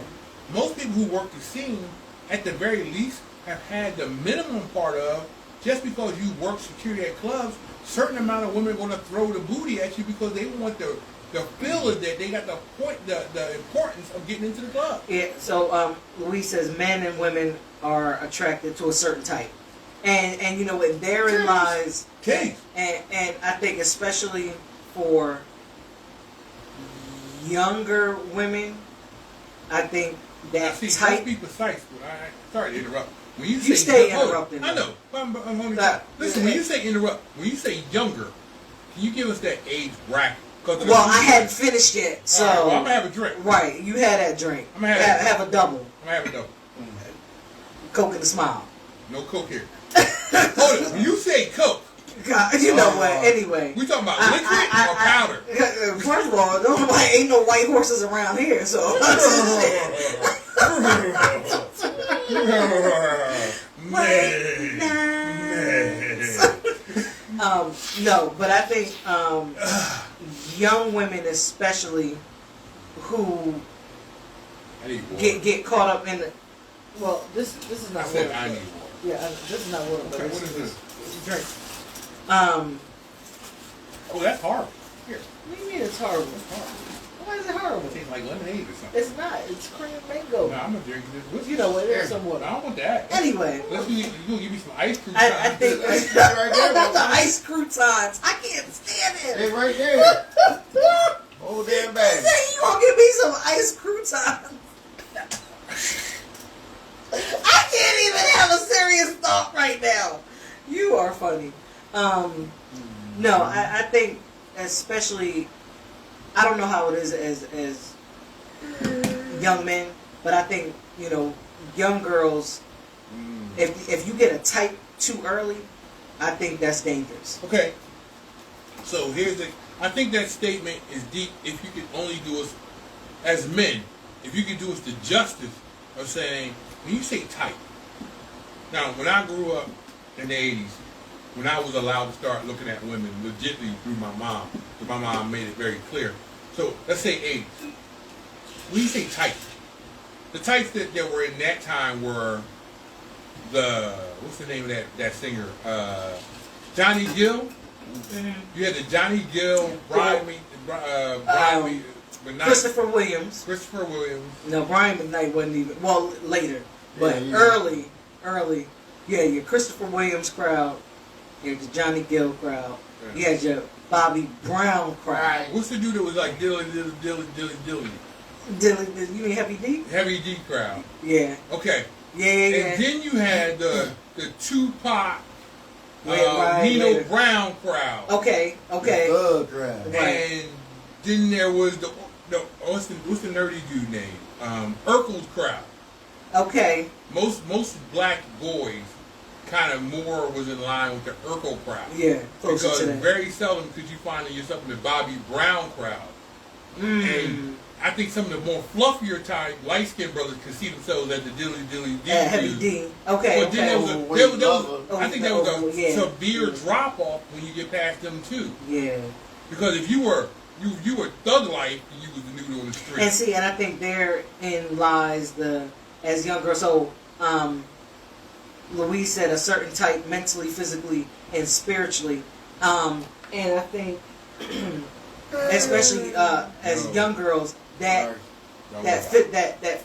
Most people who work the scene, at the very least, have had the minimum part of, just because you work security at clubs, certain amount of women are going to throw the booty at you because they want the feel of that they got the importance of getting into the club. Yeah. So Louise says men and women are attracted to a certain type, and you know what, therein lies. And I think especially for younger women, I think that type. Let's be precise. Sorry to interrupt. When you stay interrupting. I know. Listen, when you say interrupt, when you say younger, can you give us that age bracket? Well, I hadn't finished yet, so right, well, I'm gonna have a drink. Right, you had that drink. I'm gonna have a double. I'm gonna have a double. Coke and a smile. No Coke here. Hold it. When you say Coke, God, you know what? Anyway, we talking about liquid or powder. First of all, ain't no white horses around here, so. No, but I think young women, especially, who get caught up in the. Well, this is not. I said I need water. Yeah, this is not water. Okay, what is this? It's a drink. Oh, that's horrible. Here. What do you mean it's horrible? It's horrible. Why is it horrible? It tastes like lemonade or something. It's not. It's cream mango. No, I'm gonna drink this. What's you know what? There's some water. I don't want that. Anyway, you gonna give me some ice cream? I think right there, not the ice croutons. I can't stand it. They right there. Whole damn bag. Say you gonna give me some ice croutons? I can't even have a serious thought right now. You are funny. No, I think especially I don't know how it is as young men, but I think young girls. If you get a type too early, I think that's dangerous. Okay. So I think that statement is deep. If you could only do us as men, if you could do us the justice of saying, when you say type. Now, when I grew up in the 80s, when I was allowed to start looking at women legitimately through my mom, because my mom made it very clear. So let's say 80s. When you say type, the types that were in that time were what's the name of that singer? Johnny Gill. You had the Johnny Gill, Brian McKnight. Christopher Williams. No, Brian McKnight wasn't even. Well, later, but early. Yeah, your Christopher Williams crowd, your Johnny Gill crowd. Yeah. You had your Bobby Brown crowd. Right. What's the dude that was like Dilly? You mean Heavy D? Heavy D crowd. Yeah. Okay. Yeah. And then you had the Tupac, Nino Brown crowd. Okay. The thug crowd. And then there was what's the nerdy dude name? Urkel's crowd. Okay. Most black boys kind of more was in line with the Urkel crowd. Yeah. Because very seldom could you find yourself in the Bobby Brown crowd. And I think some of the more fluffier type light-skinned brothers could see themselves as the Dilly D. Heavy D. Okay. But then I think there was a severe drop-off when you get past them too. Yeah. Because if you were thug life, you was the dude on the street. And I think therein lies as young girls. So, Louise said a certain type mentally, physically, and spiritually. And I think, especially as young girls, that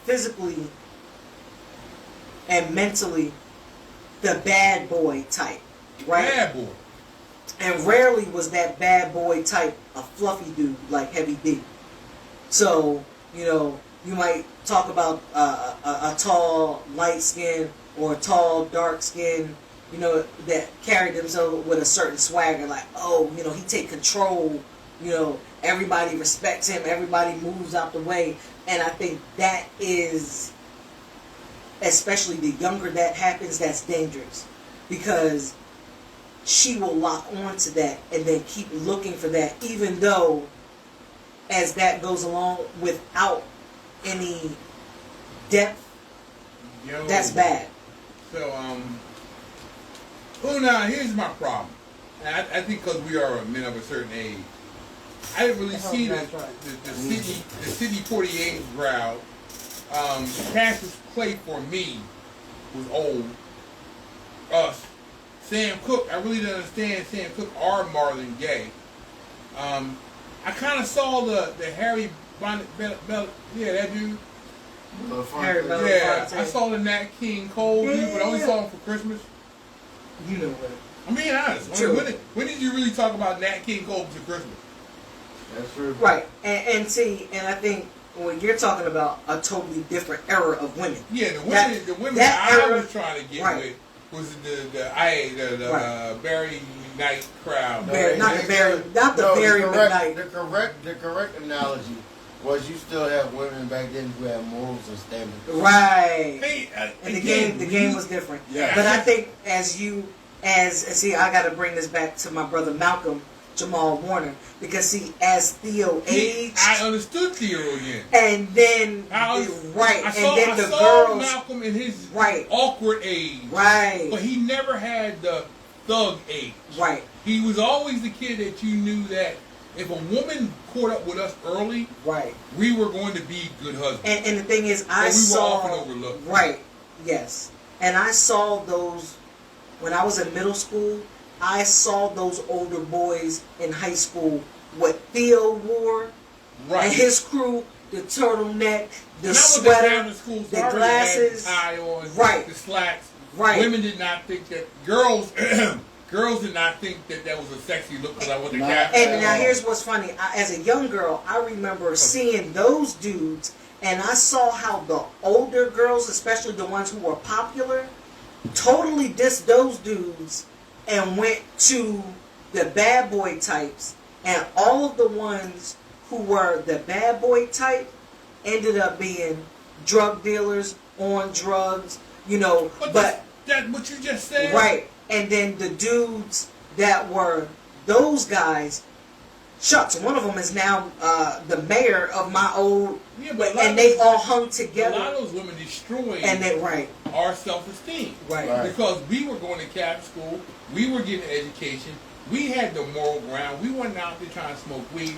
physically and mentally, the bad boy type, right? Bad boy. And rarely was that bad boy type a fluffy dude like Heavy D. So, you might talk about a tall, light skin or a tall, dark skin, that carried themselves with a certain swagger, like, he take control, everybody respects him, everybody moves out the way. And I think that is, especially the younger that happens, that's dangerous. Because she will lock onto that and then keep looking for that, even though as that goes along without any depth, that's bad. So, now here's my problem. I think because we are men of a certain age, I didn't really see the Sidney Poitier crowd. Cassius Clay for me was old. Sam Cooke, I really didn't understand Sam Cooke or Marlon Gaye. I kind of saw the Harry Bonnet, that dude. Harry Bonnet. Yeah, I saw the Nat King Cole dude, but I only saw him for Christmas. You know what? I'm being honest. When did you really talk about Nat King Cole to Christmas? That's true. Right, and I think when you're talking about a totally different era of women. Yeah, the women that I was trying to get with was the Barry Knight crowd. Not the Barry McKnight. The correct analogy was you still have women back then who had morals and standards. Right. And the game was different. Yeah. But I think I got to bring this back to my brother Malcolm Jamal Warner, because as Theo aged, I understood Theo again, and then I saw girls, Malcolm in his awkward age, right? But he never had the thug age, right? He was always the kid that you knew that if a woman caught up with us early, right, we were going to be good husbands. And the thing is, I saw and I saw those when I was in middle school. I saw those older boys in high school, what Theo wore, and his crew, the turtleneck, the sweater, the glasses, tie on, the slacks. Right. Women did not think that girls did not think that was a sexy look because I went to cap. And now here's what's funny: as a young girl, I remember seeing those dudes, and I saw how the older girls, especially the ones who were popular, totally dissed those dudes. And went to the bad boy types, and all of the ones who were the bad boy type ended up being drug dealers on drugs, you know. But that's what you just said, right? And then the dudes that were those guys. Shucks, one of them is now the mayor of my old, and they all hung together. A lot of those women destroyed our self-esteem, right? Because we were going to Catholic school, we were getting education, we had the moral ground, we weren't out there trying to smoke weed.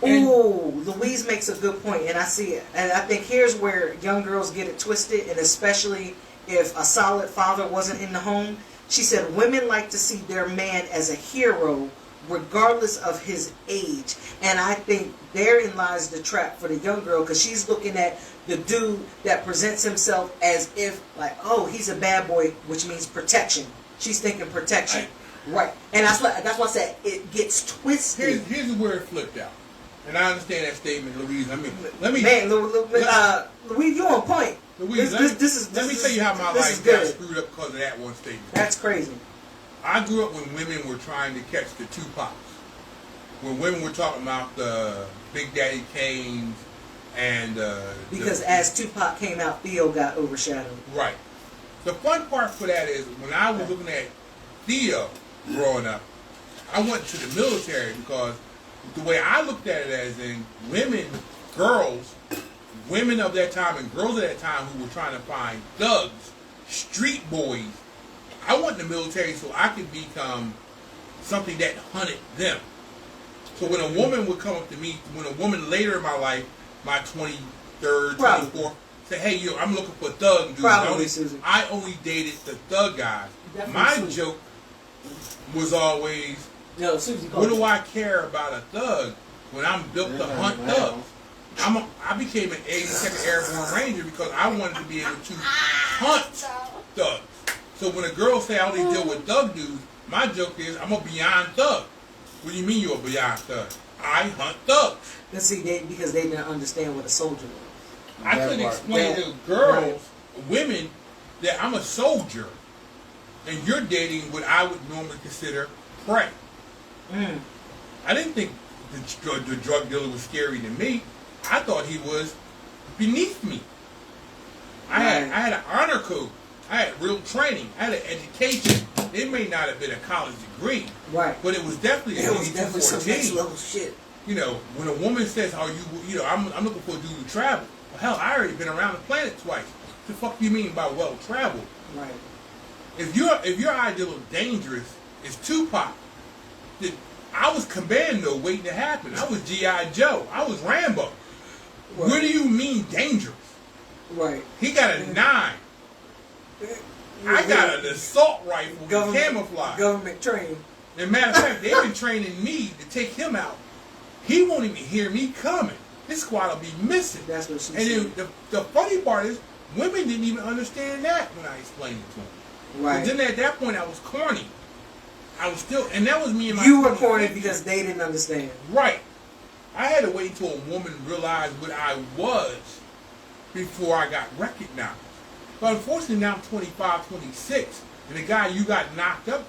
Ooh, Louise makes a good point, and I see it, and I think here's where young girls get it twisted, and especially if a solid father wasn't in the home. She said women like to see their man as a hero, regardless of his age. And I think therein lies the trap for the young girl, because she's looking at the dude that presents himself as if, like, oh, he's a bad boy, which means protection. She's thinking protection. Right. And that's why I said it gets twisted. Here's where it flipped out. And I understand that statement, Louise. Let me Louise, you on point. Louise, let me tell you how my life got screwed up because of that one statement. That's crazy. I grew up when women were trying to catch the Tupacs. When women were talking about the Big Daddy Kane's and because as Tupac came out, Theo got overshadowed. Right. The fun part for that is when I was looking at Theo growing up, I went to the military because the way I looked at it as in women, girls, women of that time and girls of that time who were trying to find thugs, street boys. I went in the military so I could become something that hunted them. So when a woman would come up to me, when a woman later in my life, my 23rd, 24th, say, hey, I'm looking for thug dudes. I only dated the thug guys. My joke was always, what do I care about a thug when I'm built to hunt thugs? I became an 82nd Airborne Ranger because I wanted to be able to hunt thugs. So when a girl say I only deal with thug dudes, my joke is I'm a beyond thug. What do you mean you're a beyond thug? I hunt thugs. Let's see, because they didn't understand what a soldier was. I couldn't explain to girls, women, that I'm a soldier, and you're dating what I would normally consider prey. I didn't think the drug dealer was scary to me. I thought he was beneath me. I had an honor code. I had real training. I had an education. It may not have been a college degree, but it was definitely some next level shit. You know, when a woman says, "Are you know, I'm looking for a dude to travel." Well, hell, I already been around the planet twice. What the fuck do you mean by well traveled? Right. If your ideal of dangerous is Tupac, then I was Commando waiting to happen. I was G.I. Joe. I was Rambo. Right. What do you mean dangerous? Right. He got a 9. I got an assault rifle with camouflage. Government training. As a matter of fact, they've been training me to take him out. He won't even hear me coming. His squad will be missing. That's what she said. And the funny part is, women didn't even understand that when I explained it to them. Right. But then at that point, I was corny. I was still, and that was me and my. You were corny because they didn't understand. Right. I had to wait until a woman realized what I was before I got recognized. But unfortunately, now I'm 25, 26, and the guy you got knocked up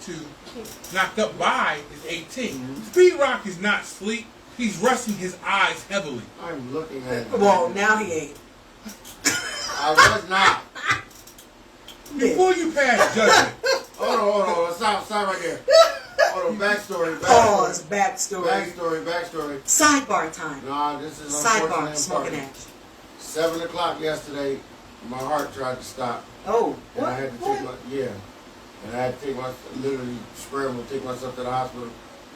by is 18. Speed Rock is not asleep. He's resting his eyes heavily. I'm looking at it. Well, now he ain't. I was not. Before you pass judgment. Hold on. Stop right there. Hold on, backstory. Pause, backstory. Backstory. Sidebar time. Nah, this is sidebar, smoking ash. 7 o'clock yesterday, my heart tried to stop. Oh, and I had to take and I had to literally scramble, take myself to the hospital.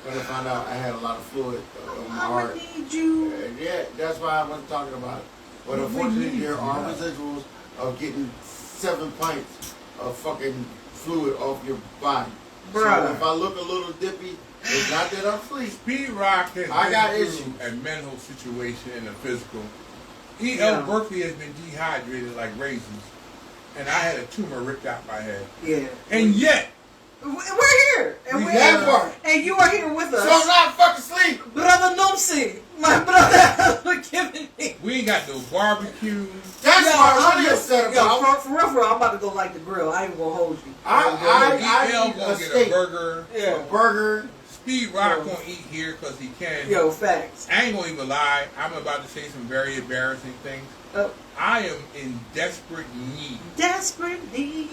Then I found out I had a lot of fluid on my heart. I need you. Yeah, that's why I wasn't talking about it. But unfortunately, there are residuals of getting 7 pints of fucking fluid off your body. Bruh. So if I look a little dippy, it's not that I'm asleep. Speed Rock has a mental situation and a physical. E.L. Berkeley has been dehydrated like raisins, and I had a tumor ripped out my head. Yeah. And yet, we're here, and and you are here with us. So I'm not fucking asleep, brother Nomsi, my brother, giving me. We ain't got no barbecue. That's what I'm really upset about. For real, I'm about to go like the grill. I ain't gonna hold you. I gonna get a burger. Yeah. A burger. Speed Rock gonna eat here because he can. Yo, facts. I ain't gonna even lie. I'm about to say some very embarrassing things. I am in desperate need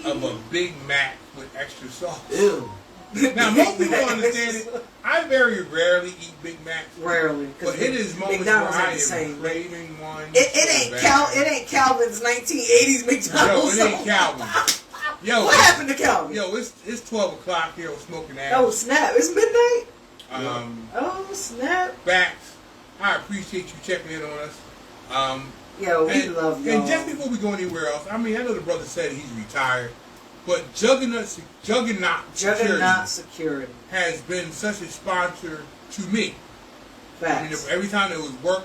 of a Big Mac with extra sauce. Ew. Now, most people understand it. I very rarely eat Big Macs. Rarely, but it is moments McDonald's where I am craving one. It ain't Calvin's 1980s McDonald's. Yo, it ain't Calvin's. Yo, what happened to Calvin? Yo, it's 12 o'clock here. We're smoking ass. Oh snap! It's midnight. Oh snap! Facts. I appreciate you checking in on us. Yo, we love y'all. And just before we go anywhere else, I mean, I know the brother said he's retired, but Juggernaut Security has been such a sponsor to me. Facts. I mean, every time there was work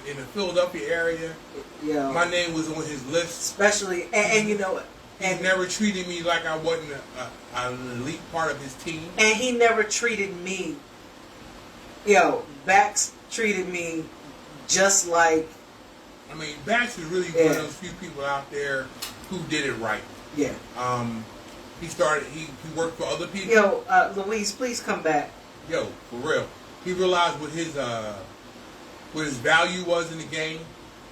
in the Philadelphia area, my name was on his list. Especially, and you know what? He never treated me like I wasn't an elite part of his team. And he never treated me. Yo, Bax treated me just like. I mean, Bax is really one of those few people out there who did it right. Yeah. He worked for other people. Yo, Louise, please come back. Yo, for real. He realized what his value was in the game.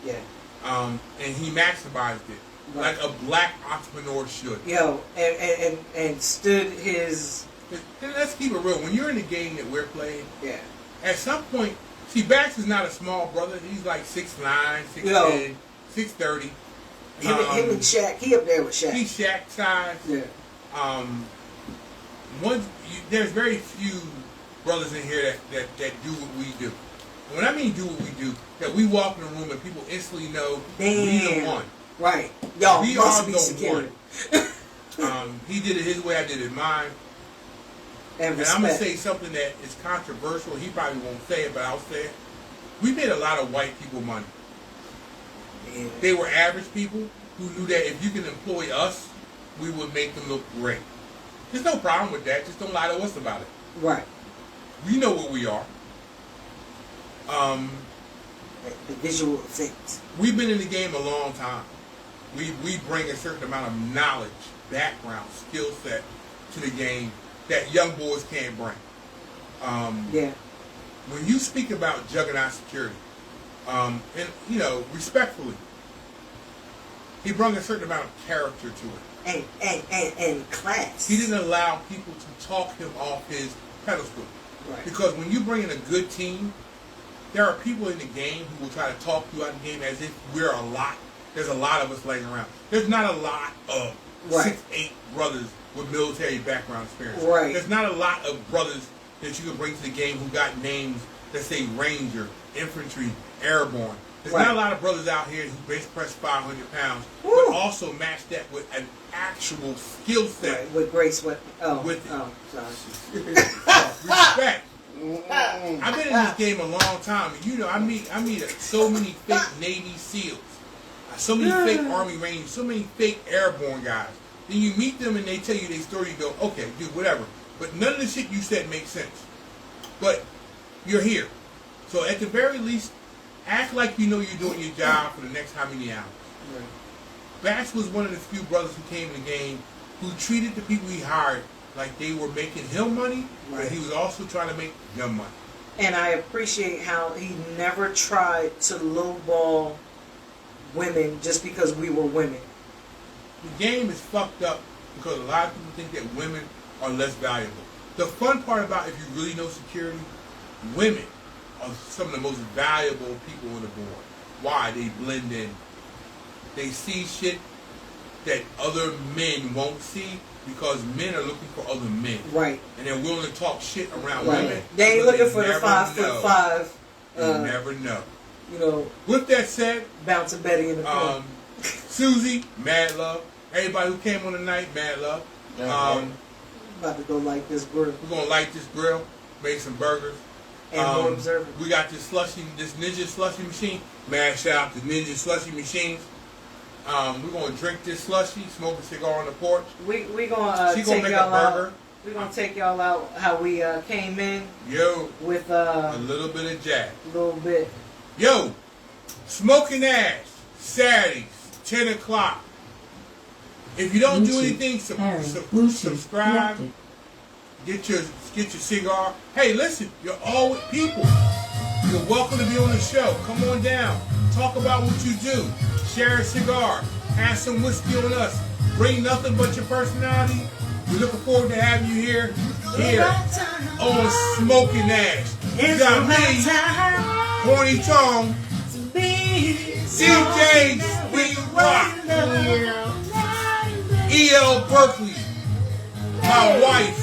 Yeah. And he maximized it. Right. Like a black entrepreneur should. Yo, and stood his. And let's keep it real. When you're in the game that we're playing, at some point, see, Bax is not a small brother. He's like 6'9", 6'10", 6'30". Him and Shaq. He up there with Shaq. He's Shaq size. Yeah. There's very few brothers in here that do what we do. And when I mean do what we do, that we walk in a room and people instantly know we the one. Right. Y'all we must are be the security. One. He did it his way, I did it mine. And I'm going to say something that is controversial. He probably won't say it, but I'll say it. We made a lot of white people money. Yeah. They were average people who knew that if you can employ us, we would make them look great. There's no problem with that. Just don't lie to us about it. Right. We know what we are. The visual effects. We've been in the game a long time. We bring a certain amount of knowledge, background, skill set to the game that young boys can't bring. When you speak about Juggernaut Security, and respectfully, he brought a certain amount of character to it. And class. He didn't allow people to talk him off his pedestal. Right. Because when you bring in a good team, there are people in the game who will try to talk you out of the game as if we're a lot. There's a lot of us laying around. There's not a lot of 6'8" brothers with military background experience. Right. There's not a lot of brothers that you can bring to the game who got names that say Ranger, Infantry, Airborne. There's not a lot of brothers out here who bench press 500 pounds, but also match that with an actual skill set. Right. With grace, sorry. Respect. I've been in this game a long time, and I meet so many fake Navy SEALs, so many fake Army Rangers, so many fake airborne guys. Then you meet them and they tell you their story. You go, okay, dude, whatever. But none of the shit you said makes sense. But you're here, so at the very least, act like you know you're doing your job for the next how many hours. Right. Bax was one of the few brothers who came in the game who treated the people he hired like they were making him money, but he was also trying to make them money. And I appreciate how he never tried to lowball women just because we were women. The game is fucked up because a lot of people think that women are less valuable. The fun part about if you really know security, women are some of the most valuable people on the board. Why? They blend in. They see shit that other men won't see because men are looking for other men. Right. And they're willing to talk shit around women. They ain't looking for the 5'5". You never know. With that said, bouncing Betty in the corner. Susie, mad love. Everybody who came on tonight, mad love. About to go light this grill. We're gonna light this grill, make some burgers. And more observant. We got this Ninja slushy machine. Man, shout out to Ninja slushy machines. We're gonna drink this slushy, smoke a cigar on the porch. We gonna take y'all out. We're gonna take y'all out how we came in. Yo. With a little bit of jazz. A little bit. Yo, Smoking Ash, Saturdays, 10 o'clock. If you don't do anything, subscribe. Get your cigar. Hey, listen, you're all with people. You're welcome to be on the show. Come on down. Talk about what you do. Share a cigar. Have some whiskey on us. Bring nothing but your personality. We're looking forward to having you here on Smoking Ash. You got me, Horny Tone, CJ Sweet Rock, E.L. Berkeley, my wife,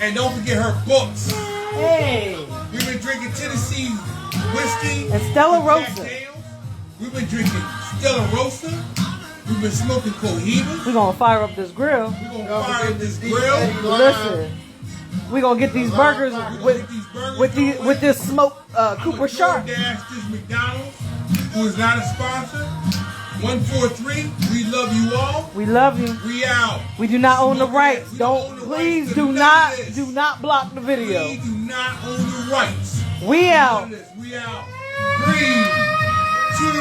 and don't forget her books. Hey. We've been drinking Tennessee whiskey And Stella Jack Rosa. Daniels. We've been drinking Stella Rosa. We've been smoking Cohiba. We're going to fire up this grill. We're going to fire up this grill. Listen. We're going to get these burgers with this smoked Cooper Sharp. This McDonald's, who is not a sponsor. 143, we love you all. We love you. We out. We do not own the rights. We Don't own the please rights do to not this. do not block the video. We do not own the rights. We out. We out. 3, 2.